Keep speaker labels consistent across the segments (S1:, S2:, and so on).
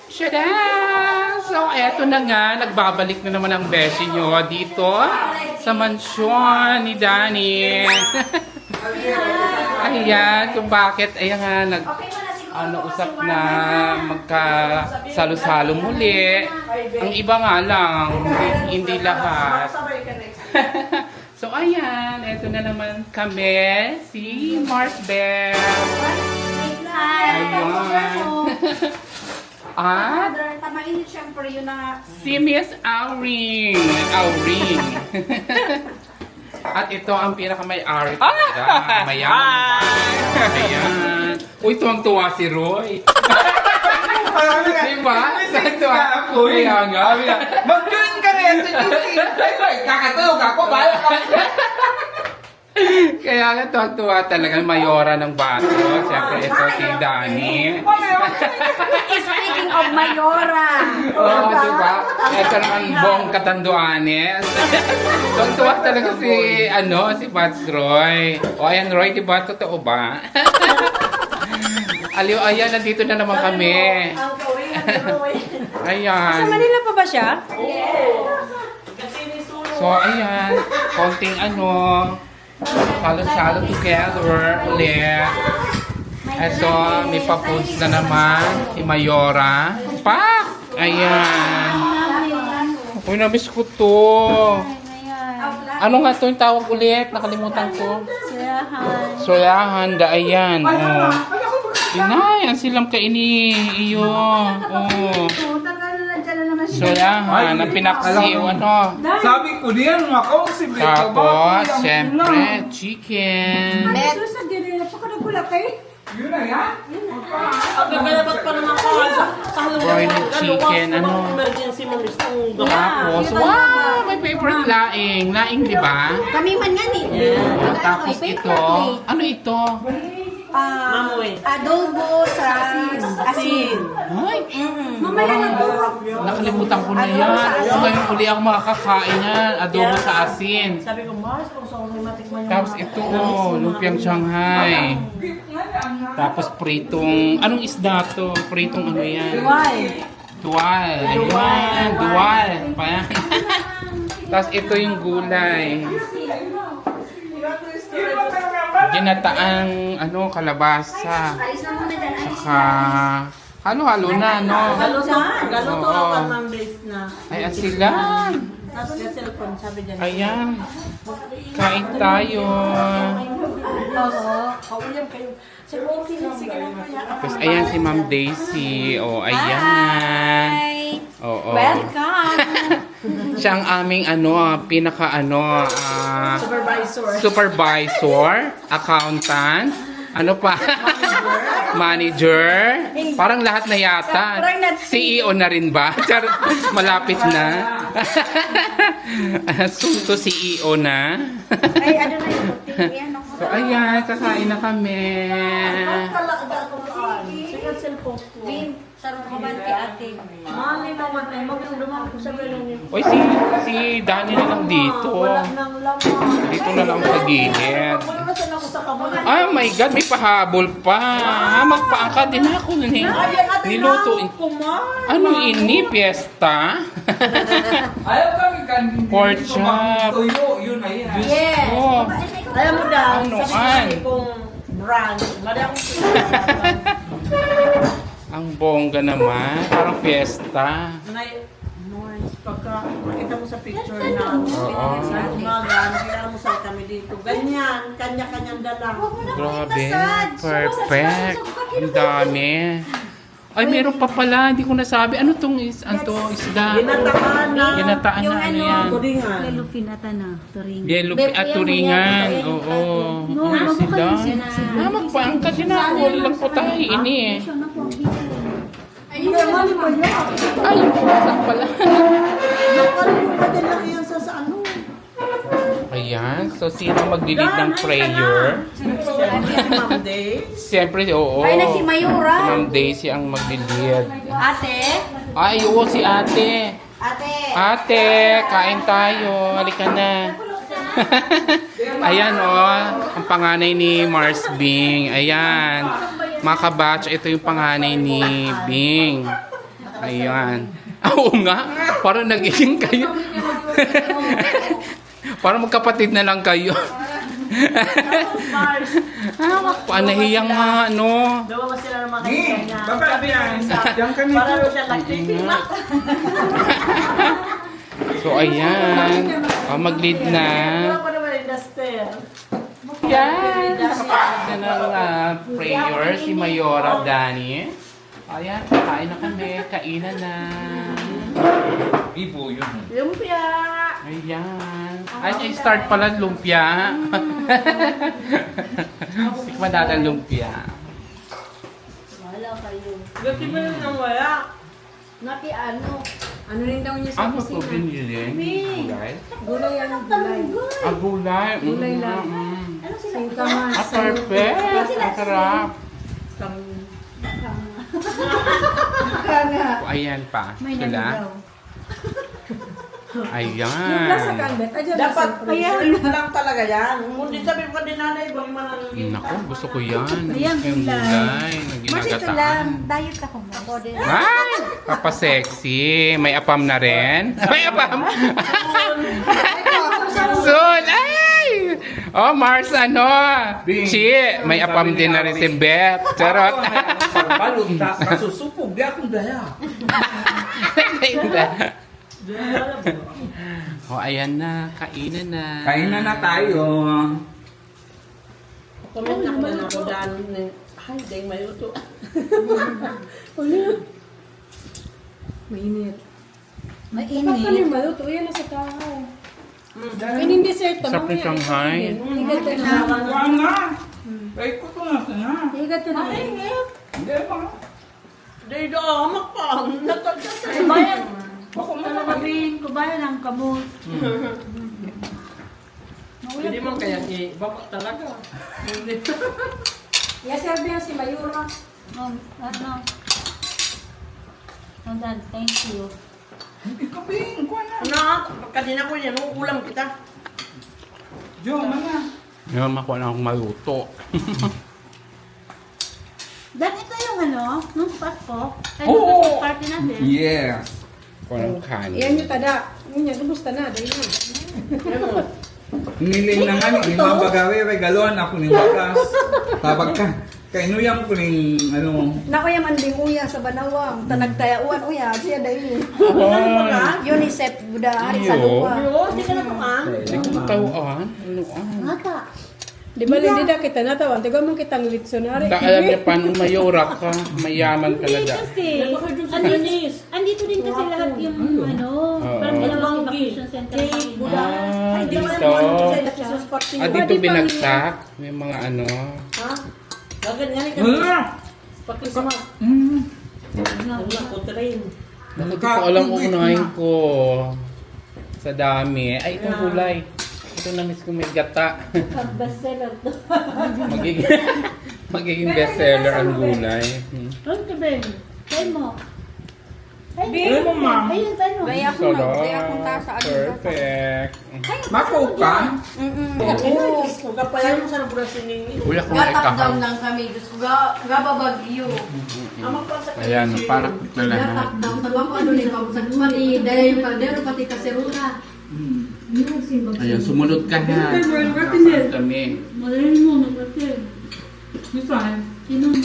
S1: Shada! So, eto na nga. Nagbabalik na naman ang beshi nyo dito sa mansyon ni Danny. Ayan, kung bakit. Ayan nga, usap na magkasalo-salo muli. Ang iba nga lang, hindi lahat. So, ayan. Eto na naman kami. Si Marsbel. Ayan. At
S2: tamain siyempre yun na
S1: si Miss Auring. Auring. At ito ang pinakamay-ari talaga. Mayaman. Ayan. Uy, tuwang-tuwa si Roy. Diba? Tuwang-tuwa ako. Kaya nga.
S3: Mag-join ka rin sa GC. Kakatulog ako. Bahala ka.
S1: Kaya nga tuwang-tuwa talaga. Mayora ng bato. Siyempre ito si Danny.
S2: speaking of Mayora.
S1: Oo, diba? Ito naman buong katanduanes. Tuwang-tuwa talaga si Pats Roy. O ayan Roy, diba? Totoo ba? Aliw, ayan, nandito na naman kami. Ayan.
S2: Sa Manila pa ba siya?
S1: So, ayan. Konting salo-salo together ulit. Ito, may pa-foods na naman. Si Mayora. Pak! Ayan. Uy, na-miss ko to. Ano nga to yung tawag ulit? Nakalimutan ko. Soyahan. Ayan. Oh. Inay, ang silang kaini. Iyo. Oh. Soyahan. Ang pinaksiw.
S3: Sabi ko diyan, makausip.
S1: Tapos, syempre, chicken.
S3: Yun na yan?
S4: Ang gagalabat pa naman ko sa
S1: Broiled chicken,
S4: emergency mo gusto
S1: Tapos, wow, my favorite laing. Laing, di ba?
S2: Kami man nga ni.
S1: Tapos ito, ano ito?
S4: Mamoy.
S2: Adobo sa asin.
S1: Ay,
S2: Mamaya na po.
S1: nakalimutan ko na yan. So, ngayon uli ako makakain yan. Adobo sa asin.
S4: Sabi ko, Mars, kung saan mo matikman yung
S1: Tapos ito, lumpiang Shanghai. Tapos pritong, anong isda to? Pritong ano yan? Dual. Ayan, dual. Ayan. Tapos ito yung gulay. Ginataang kalabasa. Saka halo-halo na, no?
S4: Galo to
S1: Oo.
S4: ako ng base na.
S1: Ay, sila.
S4: Tapos yung cellphone, sabi dyan.
S1: Ayan. Kain tayo. Tapos ayan si Ma'am Daisy. O, ayan. Oo.
S2: Welcome.
S1: Siya ang aming
S4: Supervisor.
S1: supervisor, accountant, ano pa? Manager. Parang lahat na yata. CEO na rin ba? Malapit na. Soon to CEO na.
S2: Ay, ano na yung puti? Yan ako.
S1: So, ayan, kakain na kami.
S4: Talaga ako sige, cellphone ko.
S2: Bin, sarap ko ba kay ate?
S4: Mami naman ay magdumang ko sa belong niya.
S1: Uy, si Danny na lang dito.
S4: Wala nang laman.
S1: Dito na lang sa gilid.
S4: Wala na sila ko sa kamulan.
S1: Oh my God, may pahabol pa. Magpaangkat din ako nun eh. Niluto. Ano ini? Fiesta?
S3: Ayaw kami kanina.
S1: Pork chop.
S3: Tuyo, yun na yan.
S2: Yes.
S1: Oh.
S4: Alam mo daw,
S1: Ano,
S4: sabi kong brand. Mali akong
S1: Ang bongga naman. Parang fiesta.
S4: pagka makita mo sa picture na
S1: Oo.
S4: sa umaga, nakita mo sa kami dito. Ganyan, kanya-kanyang dala.
S1: Grabe. Perfect. Ang dami. Ay, meron pa pala. Hindi ko nasabi. Ano tong isda?
S4: Ginataan na.
S1: Ginataan na ano yan?
S4: Turingan.
S2: Pinata na, turing.
S1: Yellow at turingan. Oo. Ano sila? Magpaangkat din ako. Wala lang po tayo. Ini eh. Ay, saan pala?
S4: Nakalimutan din lang yan sa ano.
S1: Ayan. So, sino mag-lead ng prayer?
S4: Ma'am Day.
S1: Siyempre, oo.
S2: Ay, na si Mayura.
S1: Si Ma'am Daisy ang mag-lead.
S2: Ate?
S1: Ay, oo, si ate.
S2: Ate.
S1: Ate, kain tayo. Halika na. Ayan, ang panganay ni Mars Bing. Ayan. Mga kabatch, ito yung panganay ni Bing. Ayan. Oo nga. Parang nagiging kayo. Parang magkapatid na lang kayo.
S4: Mars.
S1: Panahiyang nga, no?
S4: Dalawa sila naman
S3: Ni,
S4: kanya.
S3: baba yan. Diyan kami
S4: Para
S3: po.
S4: siya nagtitima.
S1: So, ayan. Mag-lead na.
S4: Wala pa naman yung duster.
S1: Yan. Nakapagod na ng prayer si Mayora Dani. Ayan, kain na kami. Kainan na.
S3: Ibo yun.
S4: Lumpia.
S1: Ayan. Ay, start pala lumpia. Tikman natin lumpia.
S2: Wala kayo.
S4: Gati ba yun ang wala?
S2: Naki ano? Ano rin daw niya sa
S1: Ano to
S2: kusina?
S1: binili? Gulay?
S2: Gulay ang gulay.
S1: Ah, gulay.
S2: Gulay lang.
S1: Mm.
S2: Singkamas.
S1: Ah, perfect. Ang sarap.
S2: Kanga.
S1: Ayan pa.
S2: May
S1: Sila.
S2: naligaw.
S1: Ayan.
S4: Dapat freezer lang talaga yan. Hindi sabihin ko din nanay, bang mananagin.
S1: Naku, gusto ko yan.
S2: Ayan,
S1: Yung gulay. Na
S2: Mas ito lang.
S1: ginagataan.
S2: Diet ako mo. Ako din.
S1: Ay! Papa-sexy. May apam na rin. May apam. Soon! Ay! Oh, Mars, ano? Chi, may apam din na rin si Beth. Charot.
S3: Balot, kasusupog. Di akong daya.
S1: Oh, ayan na. Kainan na.
S3: Kainan na tayo.
S4: Comment na ko na ako daan. Ay, dahil may uto.
S2: Mainit.
S5: Paano yung maluto? Yan na sa tao. Kainin dessert to.
S1: Sarap ng Shanghai.
S5: Higat ka na.
S3: Kuhaan na. Ay, ko na na.
S5: Higat ka na.
S3: Hindi ba?
S4: Dahil doon, hamak pa. Nagkagkasay.
S2: Bayan.
S3: Bako mo
S2: Ano sabihin ko bayan ang kamot.
S4: Hindi man kaya ni baba talaga. Hindi.
S5: Yaserve yan si Mayura.
S2: Ano? Nandan, thank you.
S3: Ikaw, Bing. Kuhaan na.
S4: Ano, kanina ko yan, ulam kita.
S3: Jo, mana?
S1: Ngayon, makuha na akong maluto.
S2: Dan, ito yung ano, nung Pasko. Ay,
S3: Oo.
S2: nung party natin.
S3: Yes.
S1: Kuha ng kanin.
S5: Yan yung tada. Yan yung kumusta na. Dahil na.
S3: Niling na nga ni mga bagawe, regalon ako ni bakas. Tabag ka. Kainuyang ko ni ano.
S5: Nako yung manding uya sa Banawang. Tanagtayauan uya. Siya dahil. UNICEF. Buda hari sa
S1: Iyo.
S5: lupa.
S4: Oo, di ka na tumaan.
S1: Hindi ko matawaan. Ano ah?
S2: Ngata.
S5: Di ba hindi na kita natawan? Tiga mo kitang litsunari.
S1: Da, alam niya paano mayora ka. Mayaman ka na da.
S2: Kasi, andito din kasi lahat yung ano,
S1: Oo.
S2: parang ginawang evacuation center.
S4: Cake, buda.
S1: Ah,
S4: Ay, di ba
S1: dito.
S4: naman sa Jesus party?
S1: Ah, dito binagsak. May mga ano.
S4: Ha? Gaganyan ka.
S3: Wala.
S4: Pakismas. Wala ko train.
S1: Hindi ko alam unahin ko. Sa dami. Ay, itong gulay. Ito na-miss ko may gata.
S2: Bestseller to.
S1: Magiging bestseller ang gulay.
S2: Ron ka, Ben. Try mo.
S3: Ayun mo, ma'am.
S2: Ayun, try mo.
S5: Kaya ako
S1: Sarap.
S5: kaya akong tasa.
S1: Perfect.
S3: Mako ka?
S4: Oo, kung kapayan mo sa nabrasin ni
S1: Wala kong
S5: Gatap down
S1: ikahaw.
S5: lang kami. Diyos ko, gababagyo.
S4: Amak pa sa
S1: Ayan, parang na lahat.
S5: Gatap down. Tawag ko ano ni Pabusag. Pati dahil pa. Dahil pati kaseruna.
S1: Ayan, sumunod ka na. Kami.
S2: Malalim mo, mag-attend. Sino mo?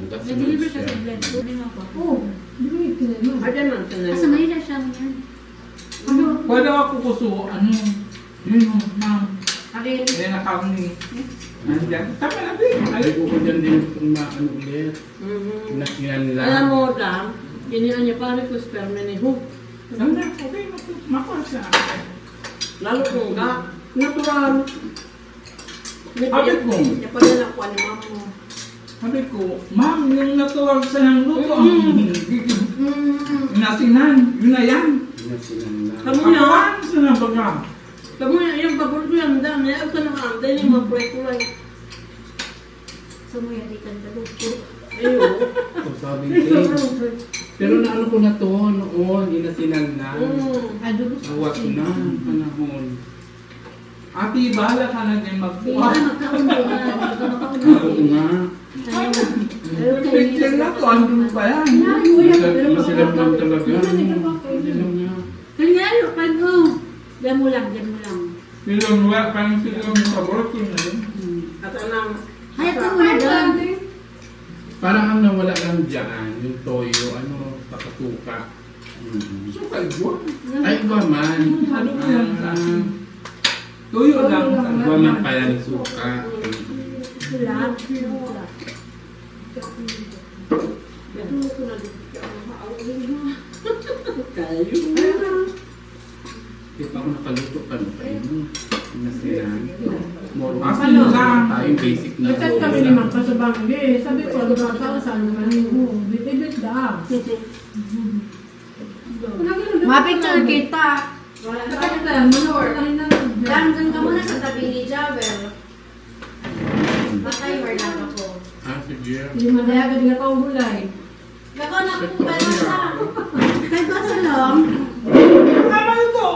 S2: Nag-deliver siya sa blend. Sabi mo ako.
S5: Oh.
S4: Adan man ka na.
S2: Asa Manila siya mo yan?
S3: Pwede ako gusto, ano, yun mo, ma'am.
S5: Alin.
S3: Hindi na kami ni. Nandiyan. Tama na, Bing.
S1: Ay, ko dyan din kung maano ulit. Nasinan nila.
S4: Alam mo, Dam, inihan niya pa ko sperma ni Hook.
S3: Ano na, okay, makuha sa akin.
S4: Lalo kung ga, natural.
S3: Habit mo.
S4: Niya pa rin ako ni mama mo.
S3: Sabi ko, ma'am, yung natuwag sa ng luto, ang nasinan, yun na yan.
S1: Nasinan nila.
S4: Kamu
S3: Ang
S4: niya,
S3: kawan sa ng baga.
S4: kamu niya, yung pabor ko yung Dam, niya ako na kaantay ni mga ko lang.
S2: Sumuyalikan ka luto.
S4: Ayun.
S1: Sabi ko. Pero naano ko na to noon, inasinan na.
S2: Adobo
S1: Awat na ang panahon.
S3: Ate, bahala ka na din magkuha.
S1: Oo nga.
S3: Picture na to, andun pa yan.
S1: Mas alam lang talaga. Alam niya.
S2: Kanya, kan mo. Diyan mo lang, diyan mo lang.
S3: Silong wala, parang silong paborito ko na yun.
S4: At anong,
S2: Hayat ka muna doon.
S1: Parang ang nawala lang dyan, yung toyo, pakatuka.
S3: Suka yun.
S1: Ay, iba man.
S3: Ano mo yan? Tuyo lang.
S1: Iba man pala ng suka.
S2: Lahat.
S1: Di pa ako nakaluto pa no kayo. Nasiyan. More
S3: Asan yun lang?
S1: tayo basic na.
S6: Nagchat kami ni Mang Kasabang, eh, sabi ko, ano ba tao sa naman mo? Bit daw.
S5: Ma-picture kita.
S6: Nakakita, manood lang na.
S5: Landon ka muna sa tabi ni Javel. Ma-timer lang ako.
S1: Ah, sige.
S6: Hindi madayagad nga kong gulay.
S5: Gako na kung balasa. Kahit ba sa lang?
S3: Tama ito!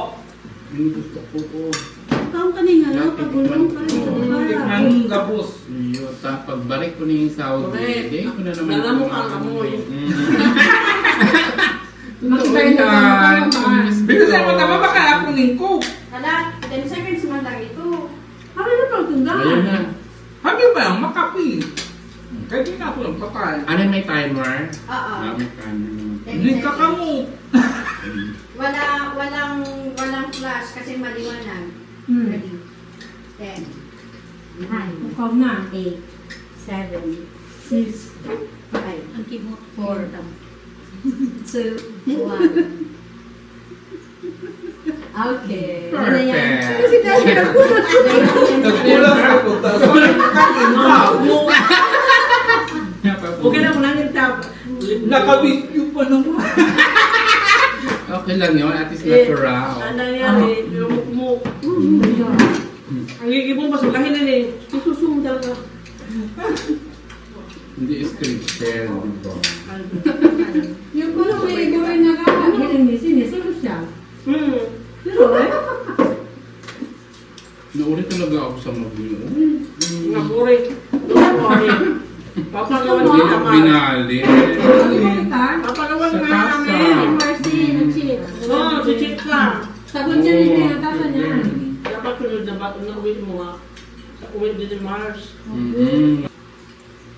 S1: Yung gusto ko po.
S2: Ikaw kanina, no? Pagulong ka.
S3: Tikman gabos.
S1: Iyo, pagbalik ko na yung Saudi.
S4: Correct.
S1: Hindi ko na naman.
S4: Alam mo ang amoy.
S1: Totoo yan.
S3: Bilisan mo, tama ba kaya ako ng coke?
S5: Hala, 10 seconds man lang ito.
S6: Ano na pang tunda?
S1: Ayan na.
S3: Habi ba yung makapi? Kaya di na ako ng patay.
S1: Ano may timer?
S5: Oo.
S1: Ah, may timer naman.
S5: 10
S3: Hindi
S5: seconds.
S3: ka kamo.
S5: Walang flash kasi maliwanag. Ready. 10, 9,
S6: Ikaw na.
S5: 8, 7,
S6: 6.
S5: 5,
S2: Ang keyboard.
S5: 4, 2, 1. Okay. Ano na yan?
S1: Perfect.
S3: Nagkulang ako. Sorry, kakin pa.
S4: Okay na mo lang yung tab.
S3: Nakabisyo pa naman.
S1: Okay lang yun. At least natural.
S4: Ano nangyari? Yung mukmuk. Ang gigibong pasulahin na eh. Isusung talaga.
S1: Hindi scripted. Diba?
S6: Yung puno may gawin na ka, sinisalo siya. Pero eh,
S1: Nauri talaga ako sa mag-yun.
S4: Naburi. Naburi. Papagawan
S6: Gusto mo?
S4: din naman.
S1: Binali.
S6: ano ba kita?
S4: Papagawan
S1: Sa
S4: nga
S1: tasa.
S4: namin.
S2: Mercy, nag-cheat.
S4: Oo, si Chip ka.
S6: Sagot niya ni Pinatasa niya.
S4: Dapat sunod na bato na uwi mo nga. Sa uwi din ni Mars.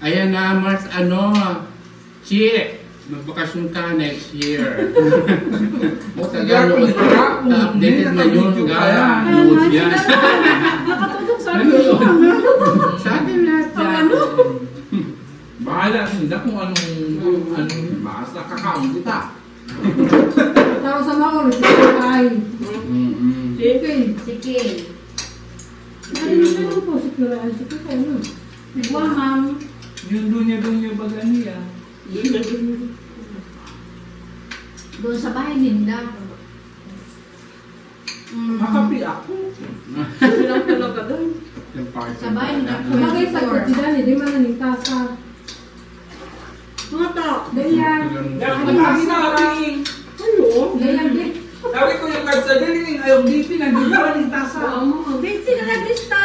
S1: Ayan na, Mars, Chi, magbakasyon ka next year. Na-updated na yun, gaya. Nood yan.
S6: Nakatulog sa akin.
S1: Sa atin lahat yan.
S3: Bahala nila kung anong bahas na kakaon kita.
S6: Tapos sa mga ulit, ay.
S4: Sige.
S5: Sige.
S6: Ano na lang po, siguraan si Kiko, ano?
S5: Nagwa, ma'am.
S3: Yung dunya baga niya.
S5: Doon sa bahay ninda.
S3: Makapi ako.
S4: Hindi lang talaga doon.
S5: Sa bahay ninda.
S6: Bagay sa kotsi dali, di man naning tasa.
S4: Mga ta.
S6: Dayan.
S3: Nakakasi na kami.
S4: Ano?
S6: Dayan, di.
S3: Sabi ko yung card sa galing, ayaw BP, nagdigawa ng tasa.
S5: Vinci na naglista.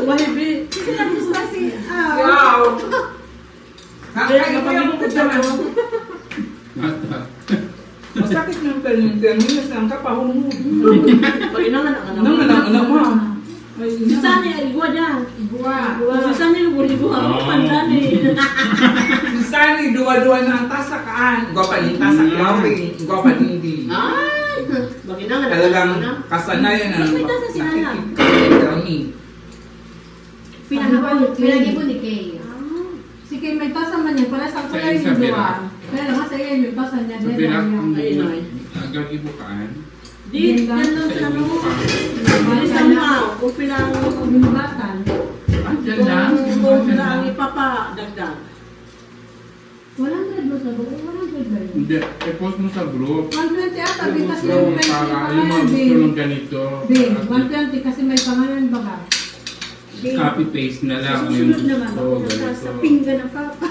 S4: Mahibi.
S5: Vinci na naglista si...
S3: Wow! Kaya ko yung kutsaman. Masakit yung terminus ng kapahong mo.
S4: Paginangan ang anak.
S3: Nang anak mo.
S4: Si Sunny, igwa dyan.
S5: Igwa.
S4: Si Sunny, lubo-libo ako. Pandani.
S3: Si Sunny, duwa-duwa na ang tasa kaan. Gwa pa yung tasa clapping. Gwa pa hindi.
S4: Ay! Paginangan ang
S3: Talagang
S4: anak.
S3: kasanayan na
S5: Mas may tasa si Nana.
S3: kami.
S5: Pinag-ibon ni Kay.
S6: Si Kim may tasa man yan, para sa kulay
S1: Sa
S6: yung
S1: Isabela.
S6: jowa. Kaya lang sa iyo yung tasa niya,
S1: Sa
S6: din
S1: bilang
S6: lang
S1: ang
S6: yung...
S4: Ay, ay.
S1: gagibukaan.
S4: Di, yan lang
S1: Sa
S4: sa ano.
S1: ibubukaan.
S4: Isang ma, kung pilang,
S6: Binubatan.
S1: Andyan lang.
S4: kung pilang ipapadagdag.
S6: 100 mo sa buo, 100 ba yun?
S1: Hindi, i-post mo sa group.
S6: 120 ata, di kasi
S1: So,
S6: yung may
S1: para yung mga
S6: pangalan,
S1: gusto
S6: babe.
S1: ng ganito.
S6: Babe, 120 kasi may pangalan baga.
S1: Copy-paste na lang.
S5: Susunod naman ako
S1: ganito.
S5: sa pinggan ng papa.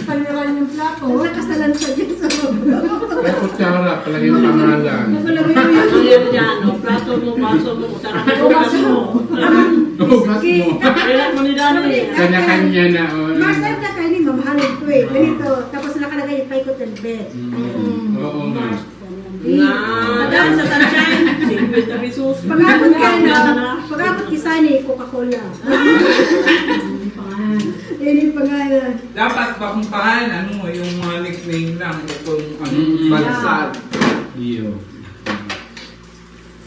S6: Paliran yung plato.
S5: Nakasalan siya dyan sa baba.
S1: Kaya kutsara, palagi yung pangalan.
S4: Ang yan dyan, no? Plato mo, baso mo, sarap mo, gas mo.
S1: Tugas mo.
S4: Kailan mo ni Dani.
S1: Kanya-kanya na. Oh.
S5: Mas time na kayo ni mamahalin ko eh. Ganito. Tapos nakalagay yung paikot din.
S6: bet.
S1: Oo nga.
S4: Dahil sa sunshine, 50 pesos.
S6: Pag-abot ka na, pag-abot kisa ni Coca-Cola. Yan yung pangalan.
S3: Dapat pakumpahan, ano, yung mga nickname lang, itong ano, bansa.
S1: Iyo.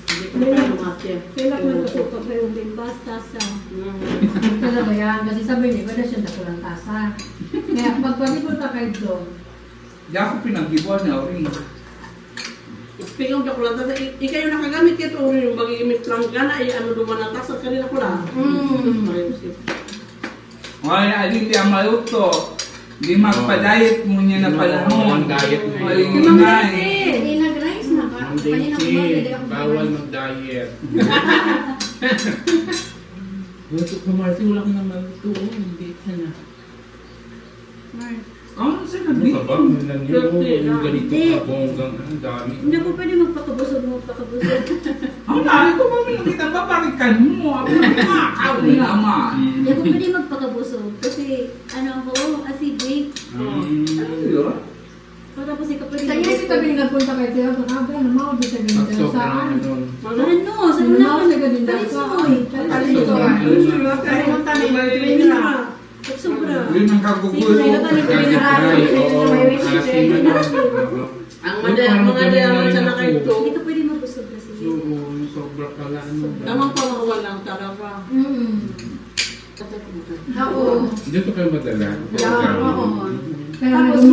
S4: Hindi ko na lumakit.
S6: Kailan mo nasukat na yung din basta sa...
S2: Talaga yan. Kasi sabi niya, wala siya nakulang tasa. Kaya pagpalipot na kayo doon,
S3: Di ako pinag-ibuan na rin.
S4: Speaking of chocolate, ikaw yung nakagamit ito, yung magigamit lang ka na, ano duman ang tasa kanina ko lang.
S3: Wala, hindi ang maluto. Di magpa-diet mo niya na panahon.
S1: Ang diet mo.
S3: Ay,
S6: Limang
S3: inay.
S6: beses.
S5: Dinag-rice na ka. Kanina ko ba, hindi ako
S1: Bawal mag-diet. Gusto ko, Marty, wala ka naman ito. Hindi ka na.
S3: Ano sa
S1: Ano
S3: nabi?
S1: ka ba? Yung ganito ka, bonggang, ang dami.
S6: Hindi ko pwede magpakabusog.
S3: Ang nari ko ba minakita ang babarikan mo? Ako na kumakaw ni ama.
S6: Hindi ko pwede magpakabusog. Kasi, ano ako, acidic.
S3: Ano yun?
S6: Pagkapos ikaw pwede
S2: Kaya si tabi nagpunta kay Teo, sakaga na mao di sa ganito
S1: Pag sobrang
S2: saan.
S1: ano.
S6: Ano? Sa
S2: Ano
S6: una
S2: ako sa ganito
S6: Kalisoy.
S2: Kalisoy.
S6: Pag sobra.
S3: Yun ang kagugulo.
S4: Ang mga diyaman sa nakaito,
S6: Hindi ka pwede magbusog kasi.
S1: Oo, sobra pala.
S4: tamang pamahawan lang talaga.
S2: Ako.
S1: Dito kayo madala.
S2: Oo. Pero
S6: Tapos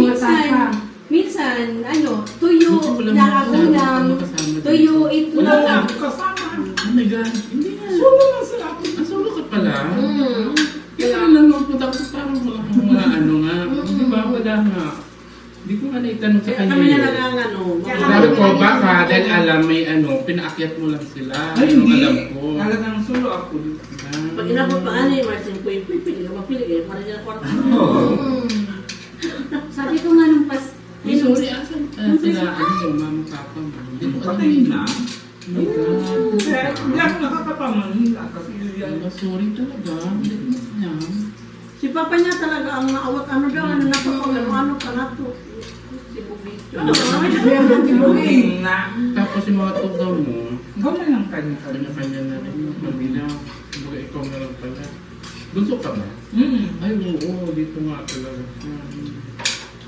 S2: minsan,
S6: ano, tuyo, nakagulang, tuyo,
S3: Wala
S6: itlog.
S3: na ako kasama.
S1: Oh my God. Hindi nga.
S3: Solo lang sila ako.
S1: Ah, solo ka pala? Kaya lang nagpunta ko parang mga ano nga. Di ba? Wala nga. Hindi ko nga naitanong sa
S4: Kaya
S1: kanya.
S4: kami na
S1: yun.
S4: nangangano.
S1: Sabi ko, baka dahil alam may ano, pinaakyat mo lang sila.
S3: Ay,
S1: Yung
S3: hindi.
S1: alam ko.
S3: Talagang solo ako.
S4: Pag inabot pa ano yung Martin, pwede ka mapili kayo para dyan kwarto.
S3: Oo.
S6: Sabi ko nga nung pas,
S1: Ay, sorry. Asan sila? Ano yung mama, papa mo? Hindi ko alam.
S3: Patay na.
S1: Oh my God.
S3: Kaya hindi ako nakakapamanila kasi yan.
S1: Ah, sorry talaga. Hindi ko niya.
S4: Si Papa niya talaga ang maawat ano daw, ano na po, ano ka na to. Si Bubito.
S3: Tingin na.
S1: Tapos yung mga tugaw mo,
S3: Gawin lang kanya-kanya.
S1: kanya-kanya na rin. Mabila. Kumbaga ikaw na lang pala. Bunso ka ba? Ay, oo. Dito nga talaga.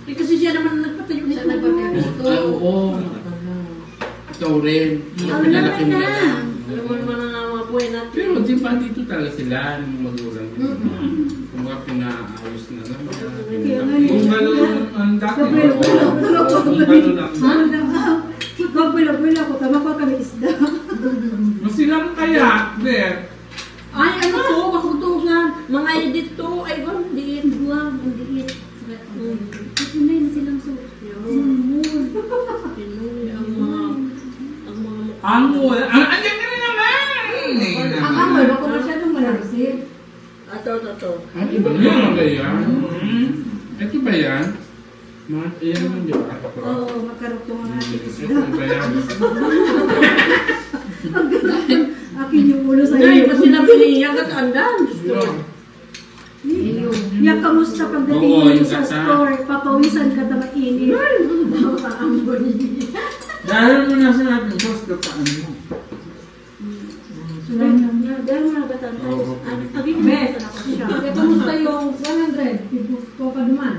S4: Eh kasi siya naman nagpatayo
S5: Siya
S4: nito.
S5: nagpatayo nito.
S1: Ay, oo. Ikaw rin.
S6: Ikaw
S1: Pinalaki mo
S6: naman
S1: na
S6: na.
S1: lang.
S4: Alam mo naman ang mga buhay natin.
S1: Pero di ba dito talaga sila, yung magulang. Kumbaga pinaayos na lang.
S3: Kung gano'n ang dati.
S6: Kapilo-pilo.
S3: Kung gano'n lang.
S6: Kapilo-pilo ko, tama ko kami isda.
S3: Masilang kaya, Ber.
S4: Ay, ano to? Makutuog na. Mga edit to. Ay, ba? Hindi.
S6: Buwag, ang diit. Ito na yun silang suot.
S4: Pinoy ang mga mukha.
S3: Andyan ka na naman!
S2: ang amoy, bako masyadong malarisip.
S4: Ato.
S1: Ano ba? Ano ba yan? Ito ba yan? Iyan naman di ba?
S6: Oo, magkarugtong ang ating
S1: Ito
S6: isda.
S1: ba yan?
S6: Akin yung ulo sa
S4: Ay,
S6: iyo.
S4: pag sinabi niya, katandaan. Gusto ko.
S6: Yan, kamusta pagdating
S1: Oo,
S6: mo
S1: yung
S6: sa
S1: kata.
S6: store, papawisan ka na mainit. Makaamboy.
S3: Dahil mo na sinabi, boss, kapaan mo.
S6: Dahil mga batan tayo.
S1: Oo.
S6: Agin mo sa ako siya.
S2: Kaya kamusta yung 100? Ito pa naman.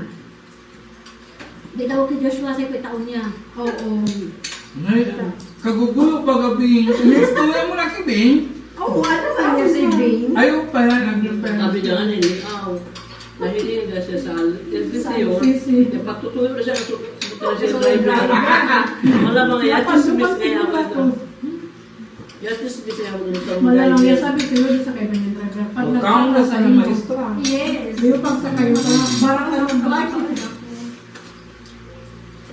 S6: Di daw kay Joshua sa ikaw taon niya.
S2: Oo.
S3: Ay, kagugulo pa gabi. Inistorya mo na kibing.
S6: Oo, ano ba niya si Bing?
S3: Ayaw pa yan, nandiyan pa yan.
S4: Sabi niya, hindi. Nahiling na siya sa LCC.
S2: Sisi.
S4: Patutuloy na siya. Subukan siya sa library. Wala mga yatis. Subis kaya ako. Yatis, subis kaya ako.
S2: Malalang yan sabi siguro sa kayo ng driver. Pag
S3: Huwag kang
S2: nagkakasal
S3: nasa
S2: mo,
S3: maestra.
S6: Yes.
S2: yung pagsakay mo, parang ano,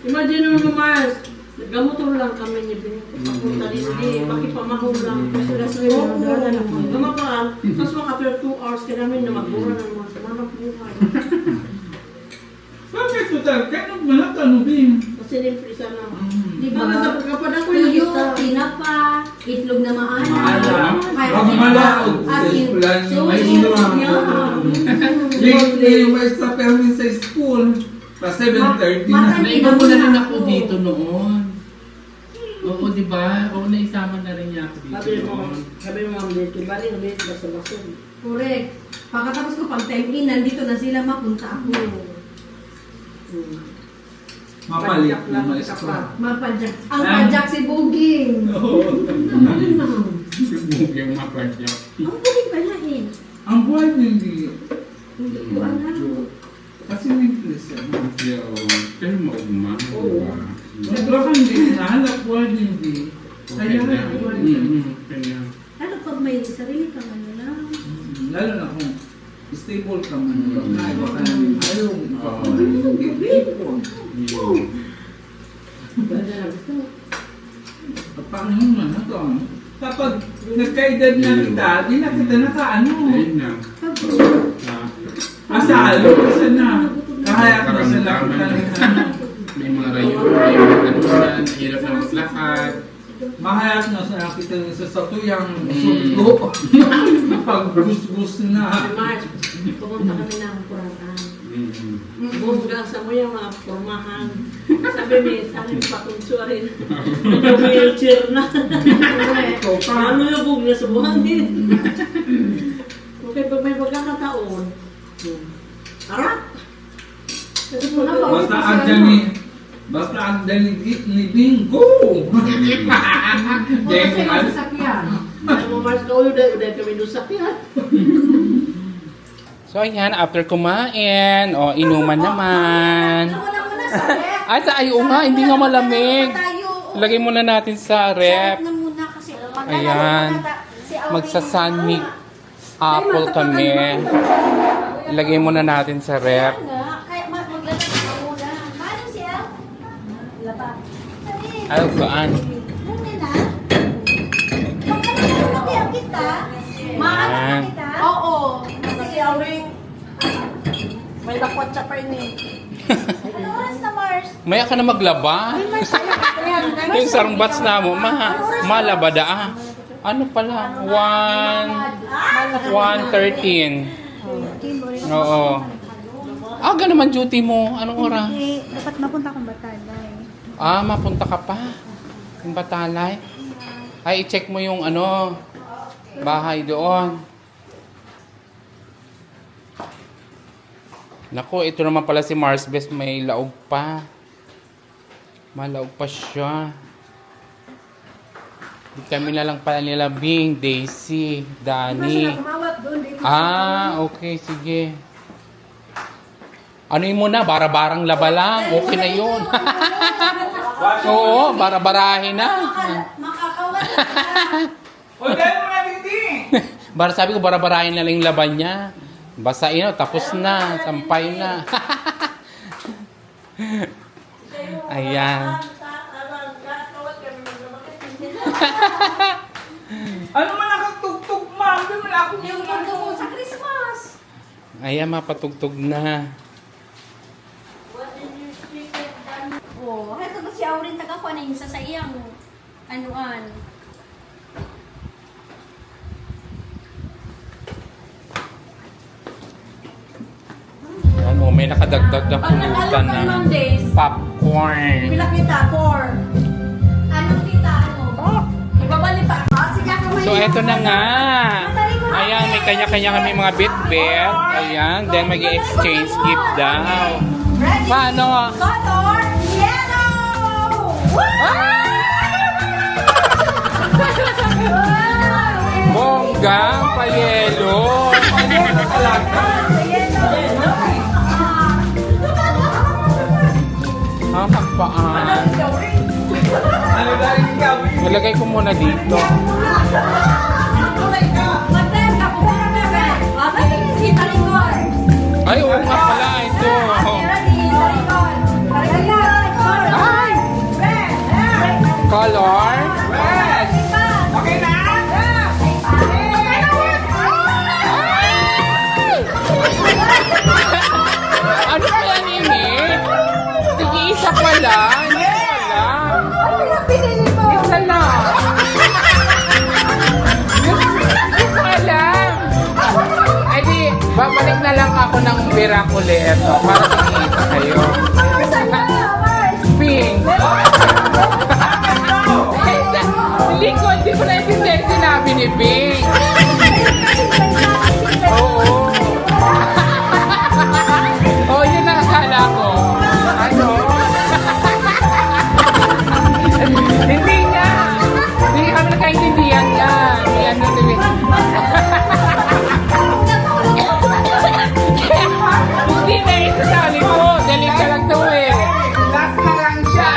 S4: Imagine mo, Mars. Naggamotol lang kami ni Bing. Papunta rin hindi. Makipamahong lang. Gamataan. Tapos mga after 2 hours ka namin na magbura ng mga samanang buhay.
S3: Bakit ko tal? Kaya nung manatan, Bing.
S4: Kasi limpri sana.
S6: Di ba?
S4: Kapag ako
S6: Tuyo,
S4: yung
S6: tinapa, itlog na maana.
S3: Maalam.
S6: Ay,
S3: Wag malaog.
S6: asin.
S3: Ulan yung
S6: So,
S3: maestra.
S6: yeah.
S3: Bing, yung maestra permin sa school. Pa 7:30 na.
S1: Naiba mo na rin ako dito noon. Oo, di ba? Oo, naisama na rin niya ako dito noon.
S4: Sabi mo, Ma'am Leti, bali, ulit, basta-basta.
S6: Correct. Pagkatapos ko pag-time-in, nandito na sila, mapunta ako.
S3: Mapalit
S4: Pagkat
S3: na
S4: lang
S3: mais
S4: ka
S3: ko.
S4: pa.
S6: Mapadyak. Ang padyak si Buging.
S3: Oo.
S6: Ano na?
S1: Yung mapadyak.
S6: Ang Buging pala eh.
S3: Ang buhay niya hindi.
S6: Hindi ko alam.
S3: Kasi may place yan.
S1: Pero maugma.
S4: Oo.
S3: Baka hindi nahanap buhay niya hindi. Kaya buhay niya.
S1: Kaya.
S6: Ano pag may sarili ka man lang?
S3: Lalo na kung stable ka man. Iba ka na rin. Ayaw. Paano naman na to? Kapag nagkaedad na kita, di na kita nakaano.
S1: Ayun na.
S3: Masalo kasi na. Kahayat na sa lakitan ng ano.
S1: May mga rayuan, hirap na maglakad.
S3: Mahayat na sa lakitan ng sasatuyang sunto. Pag gus-gus na.
S4: Mars, pumunta kami ng Kuraan. Bumga sa mo yung mga formahan. Sabi may sabi patunso rin. Wheelchair na. Ano yung bumga sa buhangin? Okay, pag may pagkakataon. Harap!
S3: Basta andyan ni Bingo.
S6: Kasi ang sasakyan.
S4: Alam mo, Mars, udah kami nusak yan.
S1: So ayan, after kumain, inuman naman.
S5: Muna sa ref.
S1: Ay, ayaw nga, hindi nga malamig.
S5: Tayo.
S1: Lagay muna natin sa rep.
S5: Na muna kasi.
S1: Ayan. Magsa-sunmig apple kami. Ilagay muna natin sa rep.
S5: Kaya maglalagay ka muna. Paano siya? Laba.
S1: Ay, gaan.
S5: Ano na? Magkakalakihan kita. Maano kita? Oo.
S4: Kasi awing, may lakwat sa pa ini.
S5: Ano oras na, Mars?
S1: Maya ka na maglaba. Yung sarang bats na mo, malabada. Ano pala? 1:13. Oo. Aga naman duty mo. Anong oras?
S5: Dapat mapunta akong Batalay.
S1: Mapunta ka pa. Yung Batalay. Ay, i-check mo yung bahay doon. Naku, ito naman pala si Mars Best, may laog pa. Malaog pa siya. Di kami na lang pala nila Bing, Daisy, Danny. Okay, sige. Ano yun muna, bara-barang laba lang. Okay na yun. Oo, bara-barahin na.
S3: O, dahil mo na hindi.
S1: Sabi ko, bara-barahin na lang yung laban niya. Basain na, tapos na, sampay na. Ayan.
S3: Ano man nakatugtog, ma'am? Di mo na ako
S5: Yung mundo mo sa Christmas.
S1: Ayan, mapatugtog na.
S5: Oh, ito ba si Aurin taga-kuha na yung sasayang anuan.
S1: Ano, may nakadagdag na pulutan na popcorn.
S5: Pila kita, 4. Anong kita, ano? Ibabali pa. Sige ako may...
S1: So, eto na nga. Ayan, may kanya-kanya kami mga bit-bit. Ayan, then mag-exchange gift daw.
S5: Ready?
S1: Paano?
S5: Color yellow!
S1: Bonggang payelo. Pakpaan.
S3: Ano dahil ikaw?
S1: Nilagay ko muna dito. Ay, oo nga pala. Ito. Ay! Color.
S3: Red! Okay na?
S1: Ano kaya nini? Sige, isa pala. Hindi ko alam. Isa lang. Isa lang. Ay di, babalik na lang ako ng Miraculate para makita kayo. Pink. Hindi ko naintindihan yung sinabi ni Pink. Oo. Oh, yun ang akala ko. Ano? Hindi nga. Hindi kami nakaintindihan nga. Yan yung hindi na isasali ko. Dali ka lang to eh.
S3: Last na lang siya.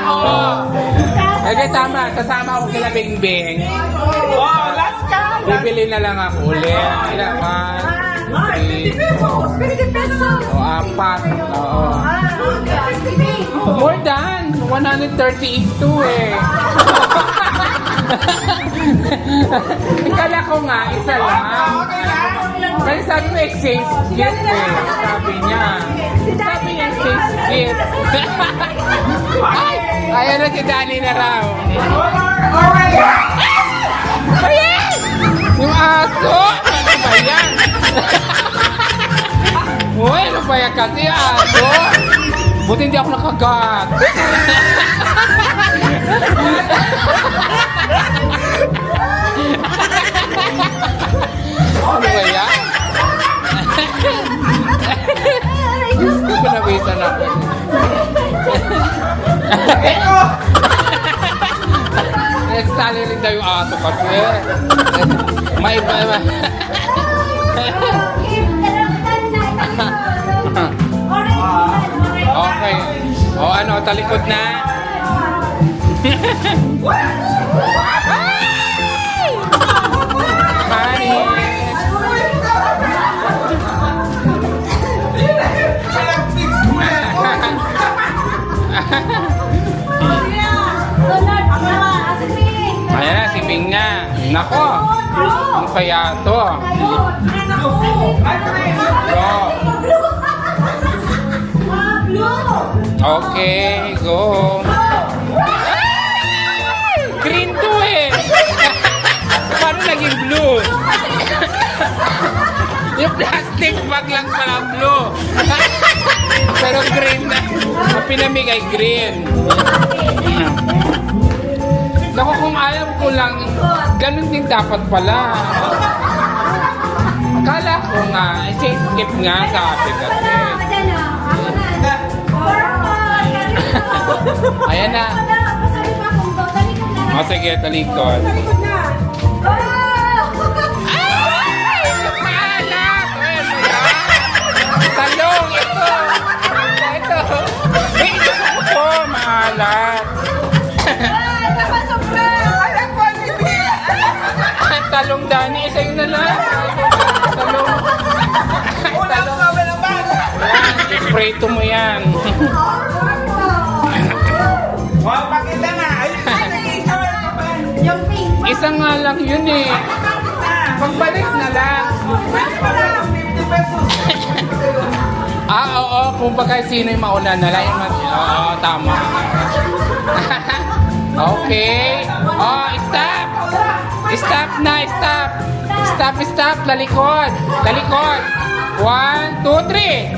S1: Oo. Okay, tama. Kasama ako kila Bingbing.
S3: Oh, last ka.
S1: Bibili na lang ako ulit. Kailangan.
S5: 50 pesos.
S1: O, 4. Oo. More than 138 to eh. Kala ko nga, isa lang. Kasi sabi ko exchange gift eh. Sabi niya. Sabi niya exchange gift. Ay! Ayan na si Danny na raw. Ayan! Yung aso! Ano ba yan? Uy, ano ba yan kasi aso? Buti hindi ako nakagat. Ano ba yan? Gusto ko nabitan ako. Sali rin daw yung aso kasi. May iba. Okay. O ano, talikod na. Ayan na, si Ping na. Nako. Ano kaya to? Okay, go. Green to eh. Paano naging blue? Yung plastic bag lang pala blue. Pero green na. Ang pinamig ay green. Naku, kung alam ko lang, ganun din dapat pala. Akala ko nga, skip nga sabi kasi. Ayan na. O sige, talikod. Ay! Maalat! Ayan mo yan. Talong, ito. Ito. Ito ko, maalat. Talong, Dani. Isa yun na lang. Talong. Talong. Prito mo yan.
S3: Wow, pakita na.
S5: Yung pink.
S3: Isa nga lang yun eh. Pagbalik na lang. 50 pesos.
S1: Oo. Kung baka sino yung mauna na lang. Oo, tama. Okay. Oh, stop. Stop na, stop. Stop, stop. Lalikod. Lalikod. 1, 2, 3.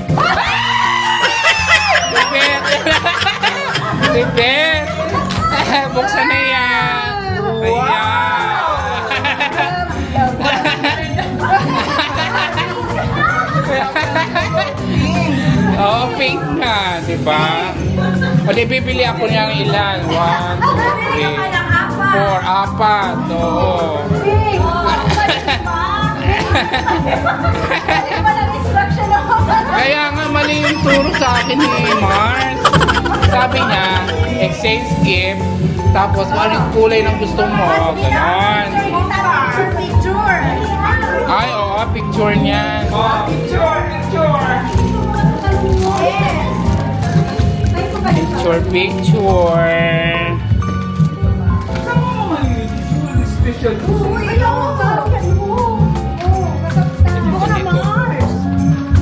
S1: Tipid. Tipid. Buksan na yan. Oo, pink na, di ba? O di bibili ako niyang ilan. 1, 2, 3, 4, 4. Oo. Kaya nga mali yung turo sa akin ni Mars. Sabi niya, exchange gift, tapos anong kulay ng gusto mo, ganon.
S5: Picture.
S1: Ay, oo, picture niya.
S3: Picture, picture.
S1: Picture, picture.
S3: Saan mo naman yung special?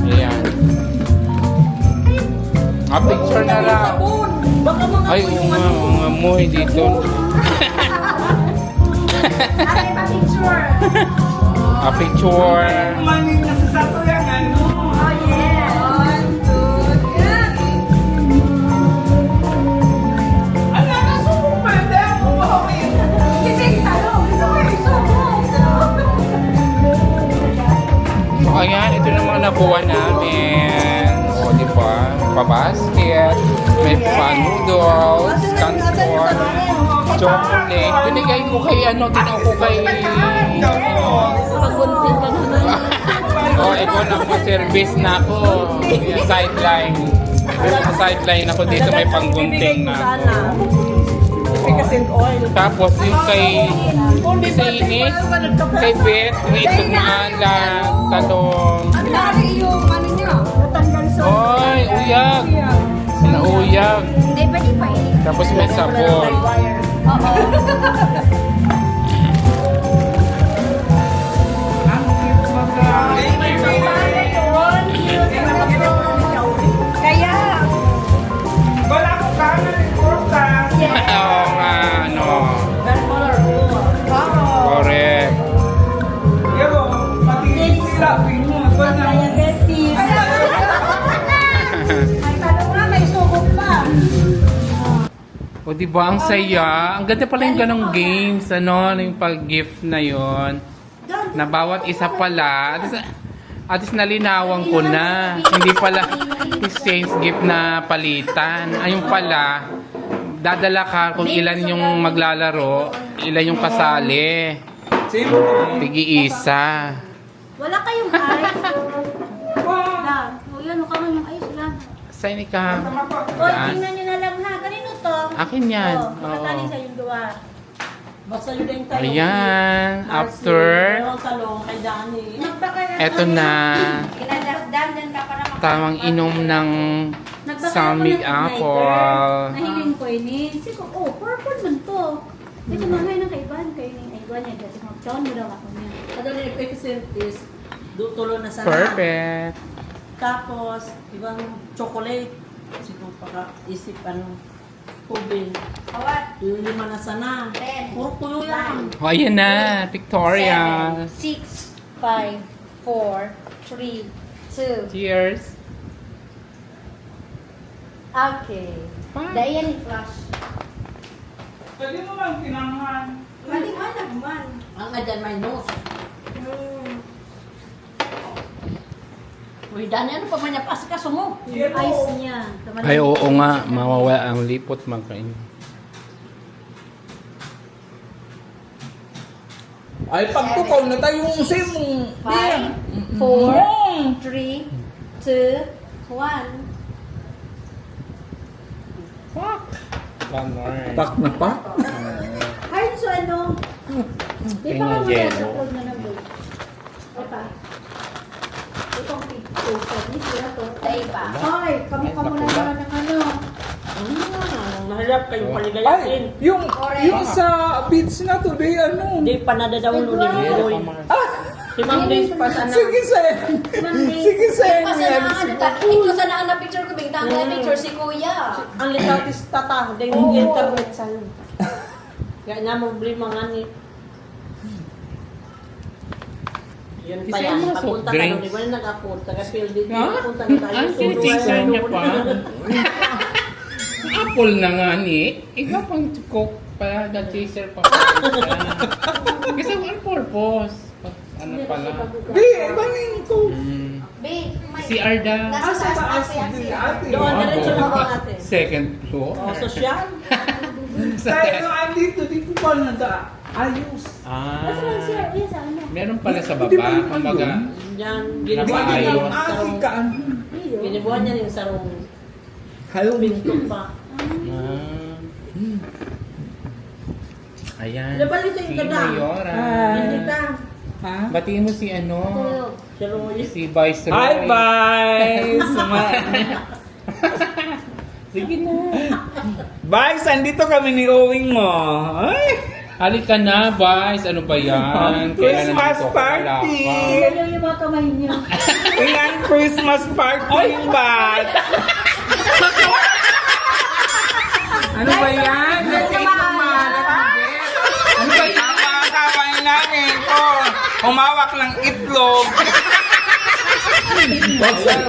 S1: Ayan. Ah, picture na lang. Ay, oo nga mo, dito. Ah, picture.
S3: Manin na sa sato yan, ano?
S1: nakuha namin. O, di ba? Pa-basket. May pa-noodles, canton, chocolate. Binigay ko kay ano, tinaw ko kay...
S4: Pagunting ka naman.
S1: Oh, ikaw na ako service na ako. Yung sideline. Sa sideline ako dito may panggunting na ako.
S4: Efficacent oil.
S1: Tapos yung kay Inis, kay Beth, yung itong maalat, talong.
S5: Ang lari yung ano niya. Natanggal sa...
S1: Oy, uyag. Sinauyag.
S5: Hindi, pwede pa eh.
S1: Tapos may sabon.
S5: Oo. Kaya,
S3: Wala ko kanan ng prutas.
S1: Oo nga, ano.
S5: wow.
S1: Correct.
S3: Yo, pati sila, pinunod ba na?
S5: Diabetes. Ay, tanong nga, may sugod pa.
S1: O di ba ang saya? Ang ganda pala yung ganong games, ano, yung pag-gift na yon. Na bawat isa pala, at least nalinawan ko na. Hindi pala exchange gift na palitan. Ayun pala, dadala ka kung ilan yung maglalaro, ilan yung kasali.
S3: Siyempre.
S1: Tigi-isa.
S5: Wala kayong ice? Lang. O yan, mukha mo yung ice lang.
S1: Sign ka.
S5: O, tingnan nyo na lang ha. Kanino to?
S1: Akin yan.
S5: O, nakatali sa yung gawa.
S4: Basta yun yung talong.
S1: Ayan, after,
S4: Yung talong kay Dani.
S1: eto na,
S5: Kinadamdan ka para
S1: tamang inom ng Summit Apple.
S5: Nahiling ko ini. Siko, oh, purple man to. Ito mamay ng kaiban. Kayo ni Aiwan niya. Kasi mag-chown mo daw ako niya.
S4: Ano na yung efficient is, tulo na sana.
S1: Perfect.
S4: Tapos, ibang chocolate. Kasi kung paka-isip, tubig.
S5: Kawat.
S4: Yung 5 na sana.
S5: 10.
S4: Puro puyo yan.
S1: O, ayan na, Victoria.
S5: 6, 5, 4, 3, 2.
S1: Cheers.
S5: Okay. Dayan i-flash.
S3: Pwede mo lang tinangan.
S5: Maliwanag man.
S4: Ang nga dyan, may nose. Uy, Dani, ano pa man niya? Pasikaso mo.
S5: Yung ice niya.
S1: Ay, oo nga, mawawala ang lipot magkain.
S3: Ay, pagtukaw na tayong sim.
S5: 5, 4, 3, 2, 1.
S1: One more.
S3: Pak na pak.
S5: Ay, so ano? Di
S1: Tingnan
S5: ba ka
S1: yellow.
S5: mag-upload na ng book? Opa. Itong picture. Ni sila to. Tay pa. Hoy, kamukha mo na naman ng ano.
S4: Nahalap kayong
S3: Ay,
S4: paligayatin.
S3: yung sa beach na today, ano?
S4: Hindi pa nadadawlo ni Boy. Si Ma'am Days pa sana.
S3: Sige, Sen. Sige, Sen.
S5: Ito sa naan na picture ko, bigtang na picture si Kuya.
S4: Ang litatis tata, yung internet sa'yo. Kaya na mo problema nga ni. Yun pa
S1: Kasi
S4: yan.
S1: mga soft
S4: Pagpunta ka
S1: drinks.
S4: doon, di ba na nag-upload? Taga-field din.
S1: Ha?
S4: Pagpunta na tayo.
S1: Ang siniteaser niya pa. Apple na nga ni. Ikaw pang coke pa, the-chaser pa. Kasi one purpose. Ano pala?
S3: Di, banin ko.
S5: Babe, may...
S1: Si Arda.
S5: Nasa taas na yan siya.
S4: Doon,
S1: Ah,
S4: diretso na ba natin?
S1: Second floor.
S4: O, sosyal.
S3: Tayo, andito, di ko pa nada. Ayos.
S5: Nasa lang siya?
S1: Ah,
S5: Yes, ano?
S1: meron pala sa
S3: Di ba
S1: baba.
S3: yung
S1: Kumbaga,
S4: Yan,
S1: Napaayos.
S4: ginibuhan niya
S3: Ang
S4: yung
S3: aki
S4: sarong.
S3: ka, ano?
S4: Ginibuhan niya yung sarong
S3: Hello.
S4: pinto pa.
S1: ayan.
S4: Laban nito yung
S1: Si
S4: ganda.
S1: Mayora.
S4: Hindi ka.
S3: Ha?
S1: Batiin mo si ano,
S4: Si Roy.
S1: si Viceroy.
S3: Hi, bye!
S1: Sige na.
S3: Bye, andito kami ni Owing mo. Ay!
S1: Halika na, Vice. Ano ba yan?
S3: Christmas
S1: nandito ka, wala
S3: party!
S1: ka.
S5: Ano yung mga kamay niya?
S3: Ilan Christmas party yung bat? Ano ba yan? Ano ba yan? Mga kawain namin ko. Humawak ng itlog.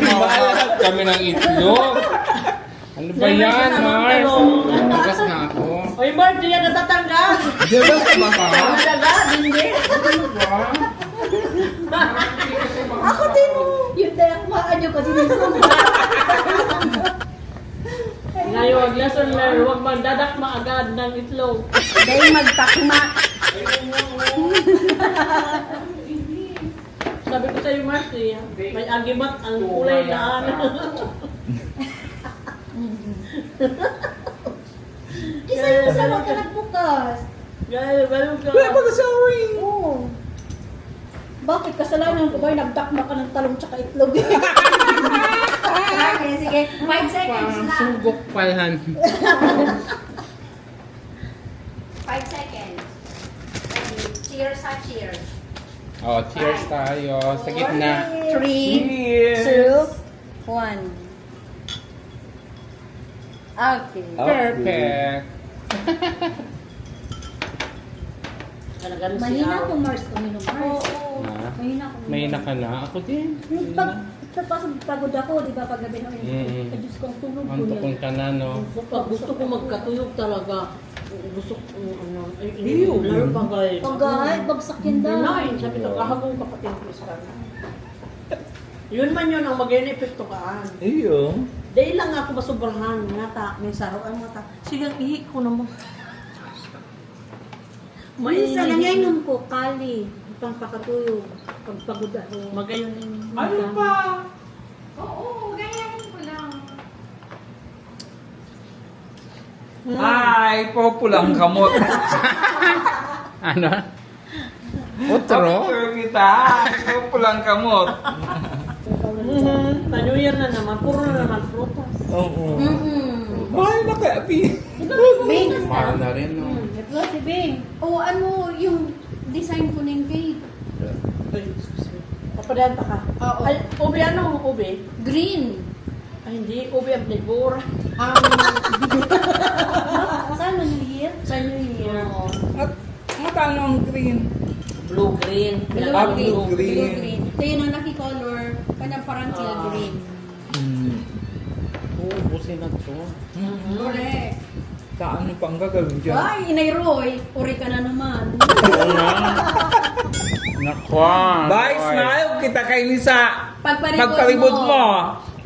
S1: Mawawala kami ng itlog. Ano ba yan, Mars? Nagas na ako.
S4: Oy, Mark, di yan natatanggal.
S3: Diyos ba ka?
S4: Talaga, hindi.
S5: Ako din mo. Yung akmaan nyo kasi minsan.
S4: Ngayon, lesson learned, huwag magdadakma agad ng itlog.
S5: Dahil magtakma.
S4: Sabi ko sa'yo, Marcy, may agimat ang kulay na ano.
S5: Isa yung sarap ka nagbukas.
S4: Gaya, balong ka.
S3: Wala pa ka sa ring.
S5: Oo. Bakit? Kasalanan ko ba yung nagtakma ka ng talong tsaka itlog? Okay, sige. 5 seconds lang.
S1: Sugok palahan.
S5: 5 seconds. Cheers ha, cheers.
S1: Oh, cheers tayo. Sa gitna.
S5: 3,
S3: Cheers.
S5: 2, 1. Okay.
S1: Perfect.
S4: Talagang
S5: Mahina ko, Mars. Uminom, Mars.
S1: Ah,
S5: Mahina ko.
S1: may naka na. Ako din.
S5: Yung pagod ako, di ba, paggabi na
S1: Mm.
S5: Ay, Diyos ko, ang tulog ko
S1: Antukon
S5: yan.
S1: ka na, no?
S4: Pag gusto ko magkatuyog talaga, gusto ko, lalo pa guys.
S5: Pagay, bagsak yun daw.
S4: Nine, sabi ko, kahagong kapatid ko sa yun man yun ang mag-epekto kaan.
S3: Iyo.
S4: Dahil lang ako masobrahan, ngata, may saraw ang mata. Sige, ihi ko naman.
S5: Minsan, nangyaynon ko, kali. Pangpakatuyog. Pagpagod ako.
S4: Magayon din.
S3: Ano pa?
S6: Oo, ganyan ko lang.
S3: Ay, populang kamot.
S1: Ano? Otro?
S3: Picture kita. Populang kamot.
S4: New Year na naman, puro na naman prutas.
S3: Oo.
S5: Mm-mm.
S3: Mahal na kaya, Pi.
S5: Bing,
S1: Mahal na rin, no?
S5: ito si Bing. O ano yung design ko ng cake?
S4: Ay, excuse me. Papadaan pa ka.
S5: Oo.
S4: Ay, ube ano? Ube?
S5: Green.
S4: Ay, hindi. Ube ang flavor.
S5: Saan New Year?
S4: Sa New Year.
S5: Oo.
S3: At matano ang green?
S4: Blue-green.
S5: Blue
S3: Ah,
S5: green.
S3: blue green.
S5: Blue green. Ito yung naki-color. Kanang parang teal green.
S1: Oo, busin na to.
S5: Correct.
S3: Saan pang gagawin dyan?
S5: Ay, Inay Roy. Uri ka na naman.
S1: Oo nga. Nakwa.
S3: Bye, smile. Kita kay Nisa.
S5: Pagparibot
S3: mo.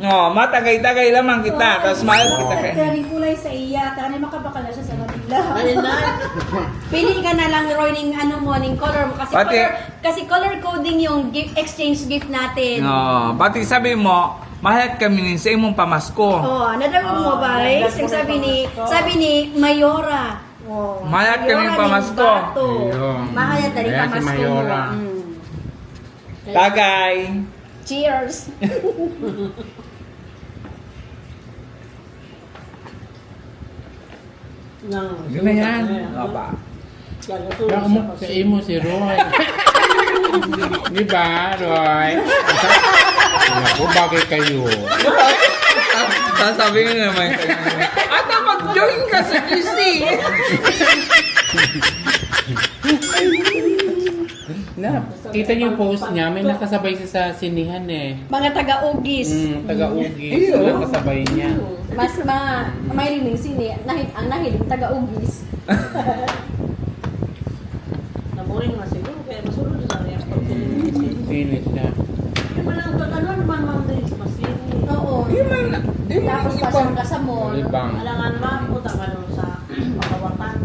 S3: No, matagay-tagay lamang kita. Tapos smile kita kay
S5: Karing kulay sa iya. Karing makabakal na siya sa Manila.
S4: Ay, na.
S5: Pili ka na lang, Roy, ng ano mo, ng color mo. Kasi color coding yung gift exchange gift natin.
S3: No, pati sabi mo, mahal kami ni sa imong pamasko.
S5: Oh, nadawag mo ba?
S4: nagdag
S5: Yung
S4: ko ng
S5: sabi ni Mayora. Oh,
S3: Mayat kami
S5: Mayora
S3: pamasko.
S5: ng bato.
S1: Ayun.
S5: Mahayat na rin
S1: Ayan si
S5: pamasko mo.
S1: Mayora.
S3: Tagay.
S5: Cheers!
S3: Yun na yan. Aba.
S1: Baka mo sa imo si Roy. Di ba, Roy? Naku, bagay kayo.
S3: Sasabi nga naman sa inyo. Ata, mag-join ka sa GC.
S1: Na, kita niyo yung post niya, may nakasabay siya sa sinihan eh.
S5: Mga taga-ugis.
S1: Taga-ugis. Nakasabay niya.
S5: Mas mahiling sini. Ang nahiling taga-ugis.
S4: Naboring nga siguro, kaya masunod na rin ang
S1: Pilit siya.
S4: Yung malang ano naman mga days, masini.
S5: Oo.
S3: Di man.
S5: Tapos pasang ka sa mall.
S1: Malibang.
S4: Alangan man, puta ka nun sa pakawatan.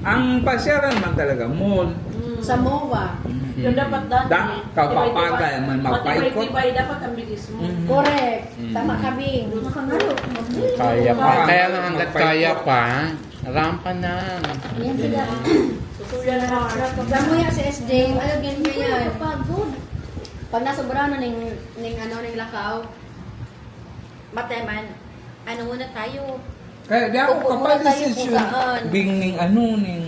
S3: Ang pasyaran man talaga, mall.
S5: Sa MOA.
S4: Yung dapat dati.
S3: Kapapagal man magpaikot.
S4: Matibay dapat ang bilis mo.
S5: Correct. Tama ka, Bing. Nakangalo.
S1: Kaya pa. Kaya nga hanggat kaya pa, rampa na.
S5: Yan sila.
S4: Tutuyan na mga
S5: Gamuya sa SJ. Ano, ganyan yan. Pagod. Pag nasobra na ng lakaw, mateman, ano muna tayo.
S3: Kaya di ako
S5: Upo
S3: kapag
S5: muna tayo
S3: decision,
S5: kung saan.
S3: bing ning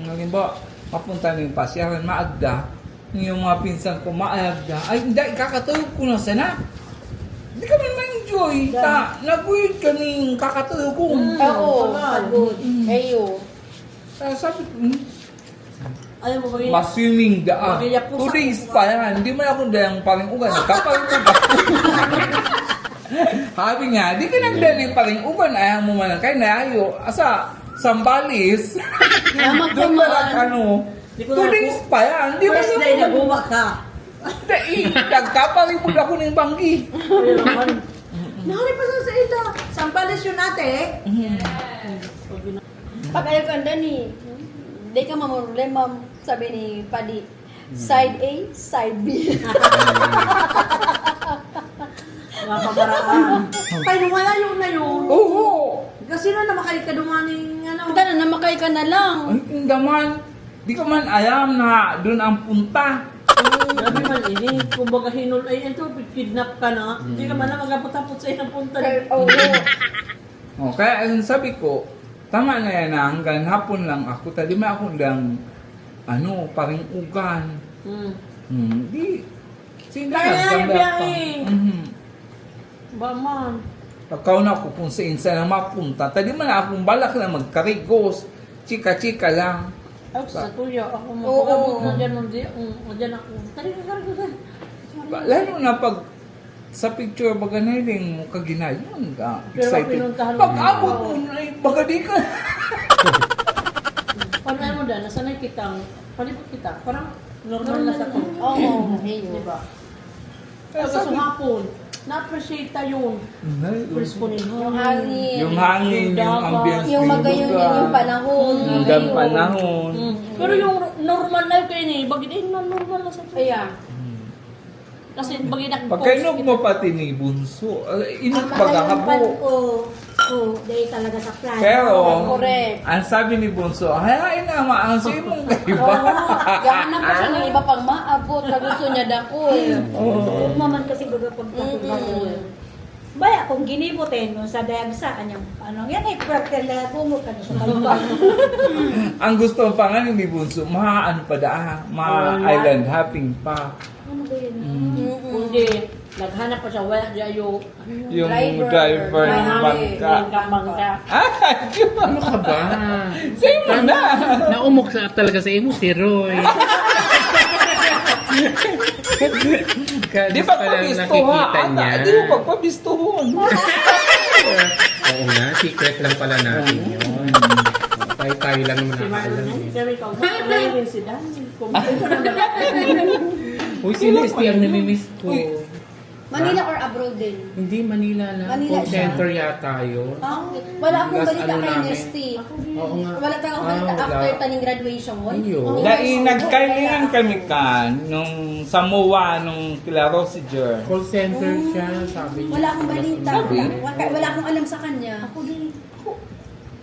S3: halimbawa, papunta ng pasyaran, maagda, yung mga pinsan ko, maagda, ay hindi, kakatuyog ko na sana. Hindi kami ma-enjoy. Naguyod kami kakatuyog ko.
S5: Oo, pagod. Ayo.
S3: Sabi ko,
S4: ayaw mo ba yun?
S3: ma-swimming daan.
S4: Magaya po
S3: 2
S4: sa-
S3: days pa yan. Hindi mo ako dayang paling ugan. Kapal ko ba? Sabi nga, di ka nagdaling paling ugan. Ayaw mo man kay nayo. Asa, Sambalis.
S5: Namak
S3: Doon
S5: ko
S3: pa lang
S5: man.
S3: 2 days pa yan. Di mo
S4: First day, naguwa ka.
S3: Dahil, nagkaparibod ako ng banggi.
S5: Nahuli pa sa ito. Sampalis yun ate. Pag ayaw ka ni, di ka mamulema, sabi ni Padi, side A, side B.
S4: Mga pagaraan. Kaya wala yun na yun.
S3: Oo.
S4: Kasi na namakay ka dumaning ano.
S5: Punta na, namakay ka na lang.
S3: Ay, hindi man. Di ko man alam na doon ang punta.
S4: Grabe man ini. Kung baga hinul ay ito, kidnap ka na. Hindi ka man na magapot-tapot sa inang punta.
S5: Oo.
S3: O, kaya ang sabi ko, tama na yan na hanggang hapon lang ako. Tadi may ako lang, parang ugan. Di,
S4: Kaya yung biyahe. Ba man.
S3: Pagkaw na ako kung saan na mapunta. Tadi man akong balak na magkarigos. Chika-chika lang.
S4: Ako sa tuya, ako
S5: Oo.
S4: magpagabot na dyan. Dyan ako. Tali ka kargo sa.
S3: Lalo na pag sa picture baga na yung mukha ginayon ka.
S4: Pero
S3: Excited.
S4: pinuntahan mo.
S3: Pag abot mo na baga di ka.
S4: Paano mo dyan? Nasanay kitang, palipot kita. Parang normal na sa to.
S5: Oo.
S4: Diba? Tapos sa hapon, na-appreciate tayo. Presko ninyo.
S5: Yung hangin.
S3: Yung hangin, yung ambience
S5: Yung
S3: ng
S5: magayon
S3: lugar.
S5: yung panahon.
S3: Hanggang panahon.
S4: Pero yung normal life kayo ni, bagay din na normal na sa to.
S5: Ayan.
S4: Kasi bagay na
S3: Pagkainog mo pati ni Bunso, init pagkakabo.
S5: Dahil talaga sa plan.
S3: Pero,
S5: Correct.
S3: ang sabi ni Bunso, hayain na maansi mong kaiba.
S5: Gahanap pa siya ng iba pang maabot. Na gusto niya dako eh.
S6: Maman kasi baga pagkakul. Baya, kung ginibutin mo sa dayagsa, yan ay pwertel na bumot ka na sa kalupang.
S3: Ang gusto pa nga ni Bunso, ma-ano pa ma-island hopping pa.
S6: Ano ba yun?
S4: Kundi, naghanap pa siya, wala siya yung
S3: Yung driver ng bangka.
S4: bangka.
S1: Ano ka ba?
S3: Sa'yo mo na!
S1: Naumok sa talaga sa imo si Roy.
S3: Di ba pabistuha? Di ba pabistuhon?
S1: Oo nga, secret lang pala natin yun. Tayo lang naman nakaalam eh.
S4: Sabi ko, wala rin si Dan. Kumpito na naman.
S1: Uy, si Leslie ang namimiss ko.
S5: Manila or abroad din?
S1: Hindi, Manila lang.
S5: Manila
S1: Call
S5: siya.
S1: center yata yun.
S5: Wala akong
S1: Last
S5: balita
S1: ano
S5: kay
S1: namin.
S5: Nesty.
S1: Oo nga.
S5: Wala kang
S1: Ah,
S5: balita
S1: wala.
S5: after taning graduation.
S1: Ayun.
S3: Dahil nagkailangan kami kan nung Samoa, nung kila Rosiger.
S1: Call center siya, sabi niya.
S5: Wala akong balita.
S3: Sabi?
S5: Wala akong alam sa kanya.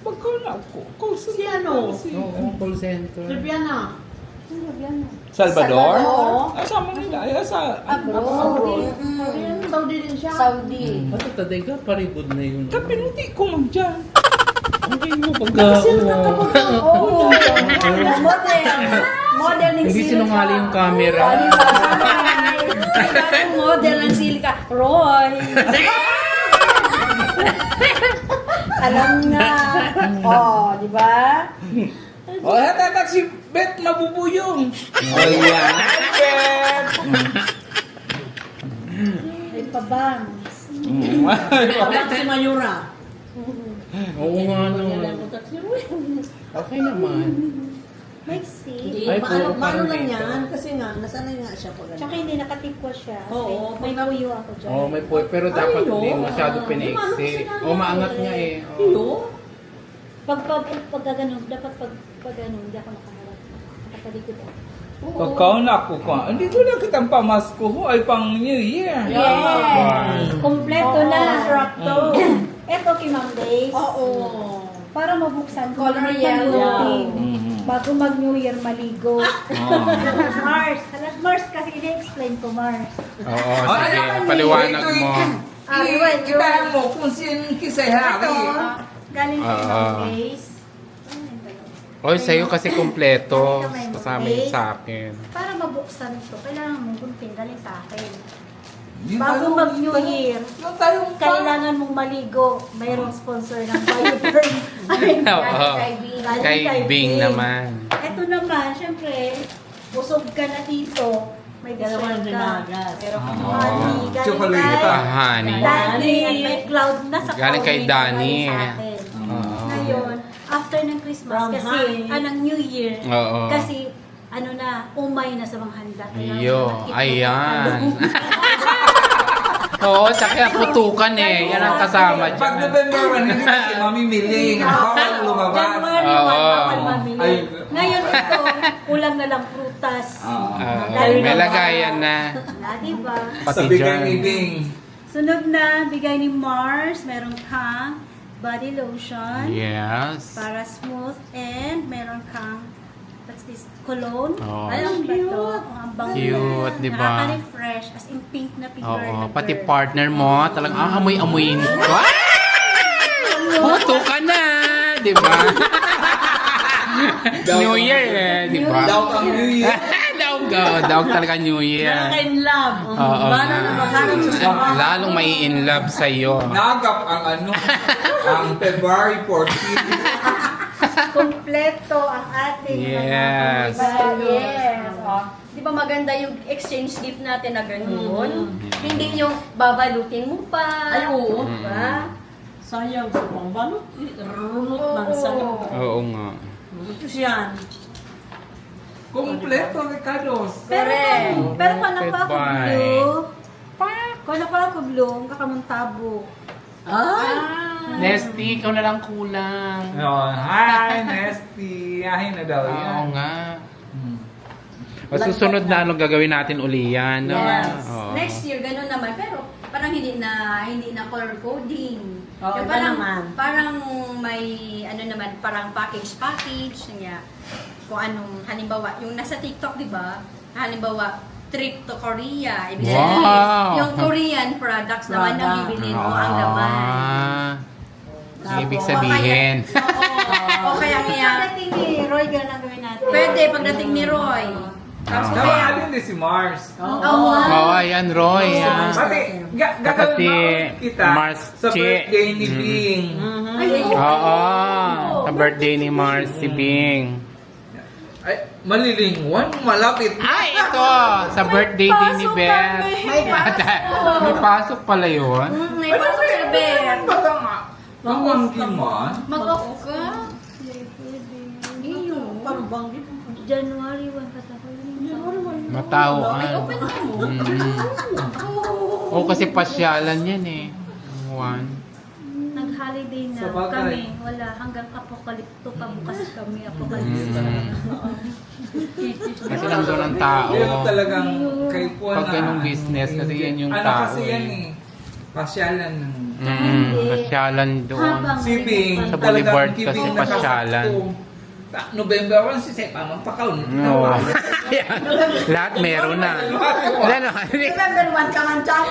S3: Pagka na ako,
S4: Si ano?
S1: Oo, call center.
S4: Silviana.
S3: Salvador?
S5: Salvador.
S3: Ay, sa Manila. Ay, sa...
S5: Abroad.
S4: Saudi din siya.
S5: Saudi.
S1: Ba't taday ka? Paribod na yun.
S3: Kapinuti ko man dyan.
S1: Hindi mo pag...
S5: Oo. Model. Model ng
S1: Hindi
S5: silka.
S1: sinungaling yung camera.
S5: Model ng silka. Roy. Alam nga. Oh, di ba?
S3: O, hatatak si Bet mabubuyong. O, yan. Bet!
S6: Ay, pabang.
S4: Abang si Mayura.
S1: Oo nga no.
S4: Yan ang si Ruy.
S1: Okay naman.
S6: May see.
S4: Hindi,
S1: Ay,
S4: maano
S1: puro parang
S4: lang
S1: dito.
S4: yan. Kasi nga, nasanay nga siya pag
S6: Tsaka hindi nakatikwa siya.
S4: Oo.
S6: May nauyo ako dyan.
S1: Oo, may point. Pero dapat
S4: Ay,
S1: hindi
S4: no.
S1: masyado
S4: Ano
S1: pinaiksi.
S4: sila
S1: O, maangat
S4: eh.
S1: niya eh. Oo.
S4: Iyo.
S6: Pag ganun, dapat pag ganun, hindi ako nakaharap. Nakatalikod ako.
S3: Pagkaon na ako ka. Hindi ko na kitang pamasko ko ay pang New Year.
S6: Yes! Kompleto na.
S4: Rapto.
S6: Eto kay Ma'am Days.
S5: Oo.
S6: Para mabuksan ko
S5: Color
S6: ng
S5: yellow.
S6: routine.
S3: Mhm.
S6: Bago mag New Year, maligo.
S3: Oh.
S6: Mars. Mars kasi ini-explain ko Mars.
S1: Oo, sige. Paliwanag mo.
S3: Kita mo kung sino kisay hari.
S6: Galing kay
S1: Oo.
S6: Ma'am Days.
S1: Oy, sa'yo kasi kompleto.
S6: Galing ka,
S1: Sa
S6: Ma'am
S1: amin
S6: Days.
S1: sa akin.
S6: Para mabuksan ito, kailangan mong gunting galing sa akin.
S3: Yung
S6: Bago
S3: tanong-
S6: mag New Year,
S3: Yung tayong
S6: kailangan mong maligo. Mayroong sponsor ng Bioderm. Ay,
S1: Oo.
S6: galing
S1: Kay Bing naman.
S6: Ito naman, syempre, busog ka na dito. May
S4: Dalawang
S6: dessert ka.
S4: rinagas.
S6: Meron kang
S3: Oh.
S6: honey. Galing
S3: Chocolate.
S6: kay
S1: Honey.
S6: Danny. At may cloud na sa
S1: Galing kay
S6: cloud
S1: Danny.
S6: galing sa akin.
S1: Oo.
S6: Ngayon, after ng Christmas,
S4: From
S6: kasi
S4: honey.
S6: anong New Year,
S1: Oo.
S6: kasi ano na, umay na sa mga handa. Kaya
S1: Iyo,
S6: nakikita
S1: ayan.
S6: ko
S1: Oo, tsaka putukan eh. Yan ang kasama
S3: Pag
S1: dyan.
S3: November 1, hindi na si Mami Miling. Ang bawal lumabas.
S6: January 1,
S1: Oo.
S6: bawal mamili.
S3: Ay.
S6: Ngayon ito, kulang na lang prutas.
S1: May lagayan na.
S6: Diba?
S3: Sa
S1: Pati
S3: bigay
S1: dyan.
S3: ni Bing.
S6: Sunod na, bigay ni Mars, meron kang body lotion
S1: Yes.
S6: para smooth and meron kang, what's this, cologne.
S1: Oh.
S6: Ay, ang cute. Ang bango.
S1: Cute, di ba?
S6: Nakaka-refresh, as in pink na pink girl
S1: Oo,
S6: na
S1: pati
S6: girl.
S1: partner mo, talagang amoy-amoyin ko. Putukan na, di ba? New Year eh, di ba?
S3: Daw ang New Year.
S1: Daw talaga New Year.
S4: Nakaka-in love.
S1: Oo
S4: Paano
S1: nga.
S4: na maghanap sa
S1: Lalong may in love sa'yo.
S3: Nagap ang ano, ang February 14.
S5: Kompleto ang ating
S1: Yes.
S5: Yes. Oh. Di ba maganda yung exchange gift natin na ganun? Hindi yung babalutin mo pa.
S4: Ay, oo.
S5: Diba?
S4: Sayang sa pangbalot. Runot man sayang.
S1: Oo nga.
S4: Ito siyan.
S3: Kompleto, Ricardos.
S6: Pero kung ako
S1: Goodbye.
S6: blue, kung ako blue, kakamuntabo.
S4: Ah!
S1: Nesty, ikaw na lang kulang.
S3: Oh, hi, Nesty. Ahin na daw
S1: Oo
S3: yan.
S1: nga. O susunod na anong gagawin natin uli yan. No?
S5: Yes.
S1: Oo.
S5: Next year, ganun naman. Pero parang hindi na color coding.
S4: Oo,
S5: Yung
S4: iba naman.
S5: Parang may ano naman, parang package. Niya. Kung anong, halimbawa, yung nasa TikTok, di ba? Halimbawa, trip to Korea. Ibig
S1: Wow.
S5: sabihin, yung Korean products naman ang
S4: Product.
S5: bibilin mo ang laman.
S1: Ibig sabihin.
S5: O kaya kaya,
S6: Pagdating ni Roy, ganun ang gawin natin.
S5: pwede pagdating ni Roy. Tapos
S1: Oo.
S3: Daw
S5: kaya,
S3: alin din si Mars.
S5: oh,
S1: Oo, ayan Roy. ah.
S3: Pati,
S1: Kasi
S3: gagawin mo kita
S1: Mars
S3: sa
S1: Chi.
S3: birthday ni Bing.
S6: Ay,
S1: Oo. Sa birthday ni Mars si Bing.
S3: Ay, malilingwan, malapit.
S1: Ay, ito! Sa birthday din ni Beth.
S5: may pasok.
S1: May pasok pala yun.
S5: May pasok sa bed.
S3: Baga nga, mamangkin man.
S5: Mag-off ka.
S4: Parang banggit.
S6: January 1 patako yun.
S1: Matauhan.
S5: Ay, open ka mo.
S1: Oo, kasi pasyalan yan eh. One.
S6: Nag-holiday na
S3: Sa bagay.
S6: kami. Wala. Hanggang apokalipto pa bukas kami. Apokalipto.
S1: Kasi nandun ang tao.
S3: Pero talagang kay Juan
S1: Pag ganung business, kasi yan yung
S3: ano
S1: tao
S3: kasi yan
S1: eh.
S3: eh. Pasyalan ng
S1: Pasyalan doon.
S6: Habang
S3: si Bing.
S1: Sa
S3: talagang
S1: Boulevard
S3: kibing
S1: kasi
S3: na
S1: pasyalan.
S3: kasakto. November 1 si Sepa, magpakaon.
S1: No. Lahat meron na. Ano?
S5: November 1 ka man, Chang.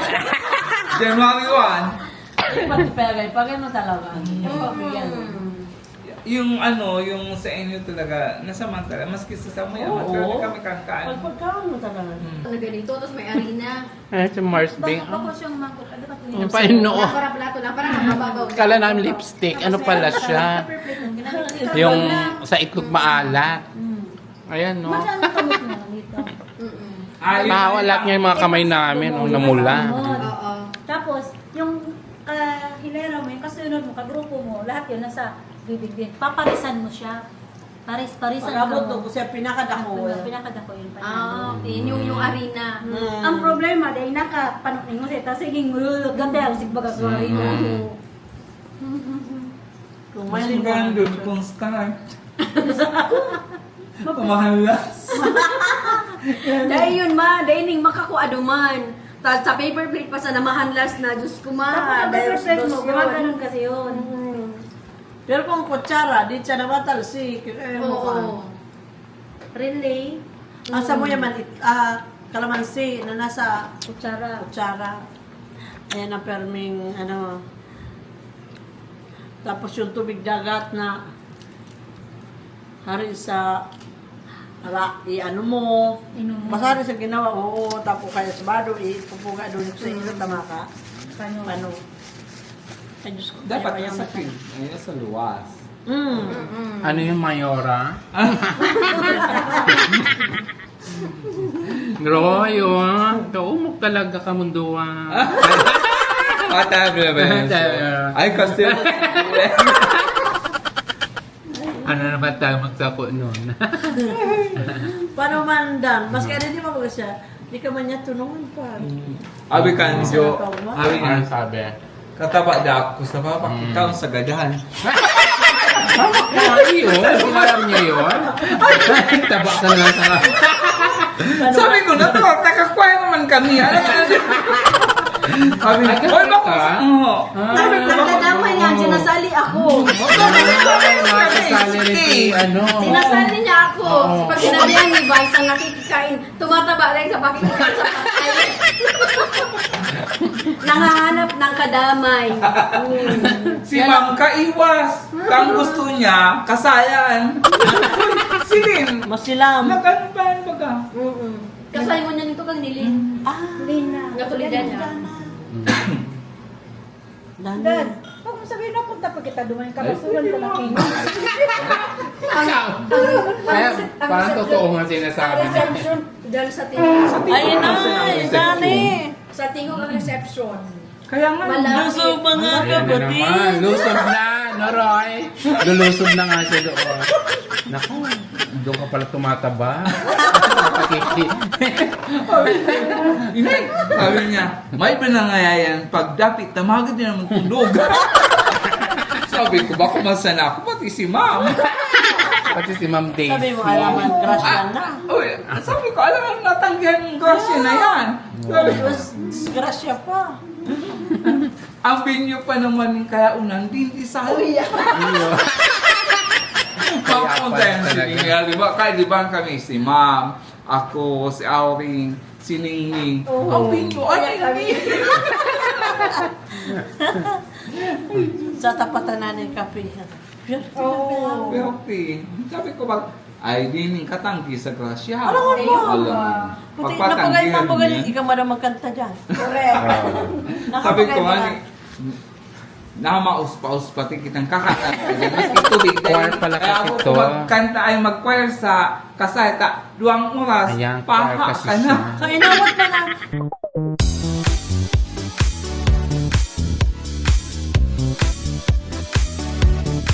S3: January 1,
S4: Pati pagay mo talaga. Yung pagyan.
S3: yung ano, yung sa inyo talaga, nasamantala, maski sa mayaman, pero di kami kakain.
S4: Pagpagkaan mo talaga.
S5: Ano ganito, tapos may arena.
S1: Ay, si Mars Bing.
S6: Bako siyang mangkok. Ano ka
S1: Yung pa yung noo.
S5: Para plato lang, parang mababaw.
S1: Kala namin lipstick. Ano pala siya? Yung sa itlog maalat. Ayan, no?
S6: Masyadong kamot na dito.
S3: Ayun,
S1: Mahawalat niya yung mga kamay namin. Oh, namula.
S5: Oo.
S6: Tapos, yung hilera mo, yung kasunod mo, kagrupo mo, lahat yun nasa bibig din. Paparisan mo siya. Parisan
S4: Pag-abot
S6: mo.
S4: ko kasi pinakadako.
S6: Pinakadako yun pa.
S5: Ah, okay. Yung arena.
S6: Ang problema, dahil nakapanokning mo siya, tapos higing mululog, ganda ang sigbaga sorry na.
S4: Kung
S3: mas
S4: may
S3: maganda doon kung start. Pamahalas.
S5: Dahil yun dahil ning makakuaduman. Tapos sa paper plate pa sa namahanlas na, Diyos ko
S6: Tapos ang
S5: dahil
S6: perfect mo,
S5: dos yun.
S6: gumaganon kasi yun.
S4: Pero kung kutsara, di siya nabatal si
S5: Oo.
S6: Relay,
S4: Asa mo yaman, kalamansi na nasa
S6: kutsara.
S4: kutsara. Ayan ang perming, ano. Tapos yung tubig dagat na hari sa i-ano mo.
S6: Inom mo.
S4: Basta rin sa ginawa, oo. Tapos kaya sa bado, ipupuga doon sa ilo, tama ka.
S6: Paano?
S4: Ano? Ay, Diyos ko.
S3: Dapat
S4: kaya
S3: sa
S4: pa
S3: pin. Ayun sa luwas.
S1: Ano yung Mayora? Roy, oh. Kaumok talaga ka munduan.
S3: Whatever,
S1: Whatever.
S3: Ay, kasi
S1: Ano naman tayo magsako nun?
S4: Paano man dan? Mas kaya di mo siya. Di ka man niya tunungan pa.
S3: Abi kanjo. Abi
S1: Ano
S3: nga.
S1: sabi?
S3: Kataba da ako sa papakita sa gadahan.
S1: Ay, yun. Alam niya yun. Taba ka na lang sa...
S3: Sabi ko na to, nakakwaya naman kami. Alam mo na. Sabi
S1: Ay,
S3: ko, oy, bako.
S1: ka?
S3: Oo.
S4: Sabi ko, nagdadamay niya, sinasali ako.
S1: Ay, makasali rin si ano.
S5: Sinasali niya ako.
S1: Oo.
S5: Pag sinabihan ni Vice ang nakikikain, tumataba rin sa pakikikain sa patay. Nangahanap ng kadamay.
S3: Si Ma'am Kaiwas. Kang gusto niya, kasayan. Silin.
S4: Masilam.
S3: Nagkanubahan ba ka?
S5: Kasay mo niya nito kang nili.
S6: Lina.
S5: Natulidan niya.
S6: Dad,
S4: Dani.
S6: huwag mo sabihin na punta pag kita dumayan ka. Basuran ko na kino.
S1: Kaya parang totoo nga sinasabi niya.
S5: Reception. Dahil sa tingin.
S4: Ayun na, Dani.
S5: Sa tingin ang reception.
S3: Kaya nga.
S5: Malapit.
S4: Lusog mga
S1: Ayan na
S4: kapatid.
S1: naman. Lusob na, Noroy. Lulusob na nga siya doon. Naku, doon ka pala tumataba. Pakiki.
S3: Sabi niya, may pinangayayan, pag dapit, tamagad niya naman tulog. Sabi ko, baka masana ako, pati si Ma'am.
S1: Pati si Ma'am Daisy.
S4: Sabi mo, alaman, crush yan na.
S3: Uy, sabi ko, alam mo, natanggihan yung grasya na yan. Sabi ko,
S4: Grasya pa.
S3: ang venue pa naman kaya unang hindi sa papunta yan si Tinggal, di ba? Kaya di ba kami si Ma'am, ako, si Auring, si Ningning. Ang venue, ano hindi?
S4: Sa tapatan na ng kape.
S3: Oh, okay. Sabi ko ba, ay dining katanggi sa grasya.
S4: Alam mo.
S3: Alam.
S4: Puti, napagay, ikaw man ang magkanta dyan.
S6: Correct.
S3: Sabi ko nga, namaus-paus pati kitang kakanta. Mas itubig.
S1: Choir pala
S3: Kaya
S1: kasi
S3: ako
S1: to.
S3: kung magkanta ay mag-choir sa kasayta, 2 oras,
S1: Ayan, choir
S3: paha
S1: kasi
S3: ka
S1: siya.
S3: na.
S4: So, inawat mo na.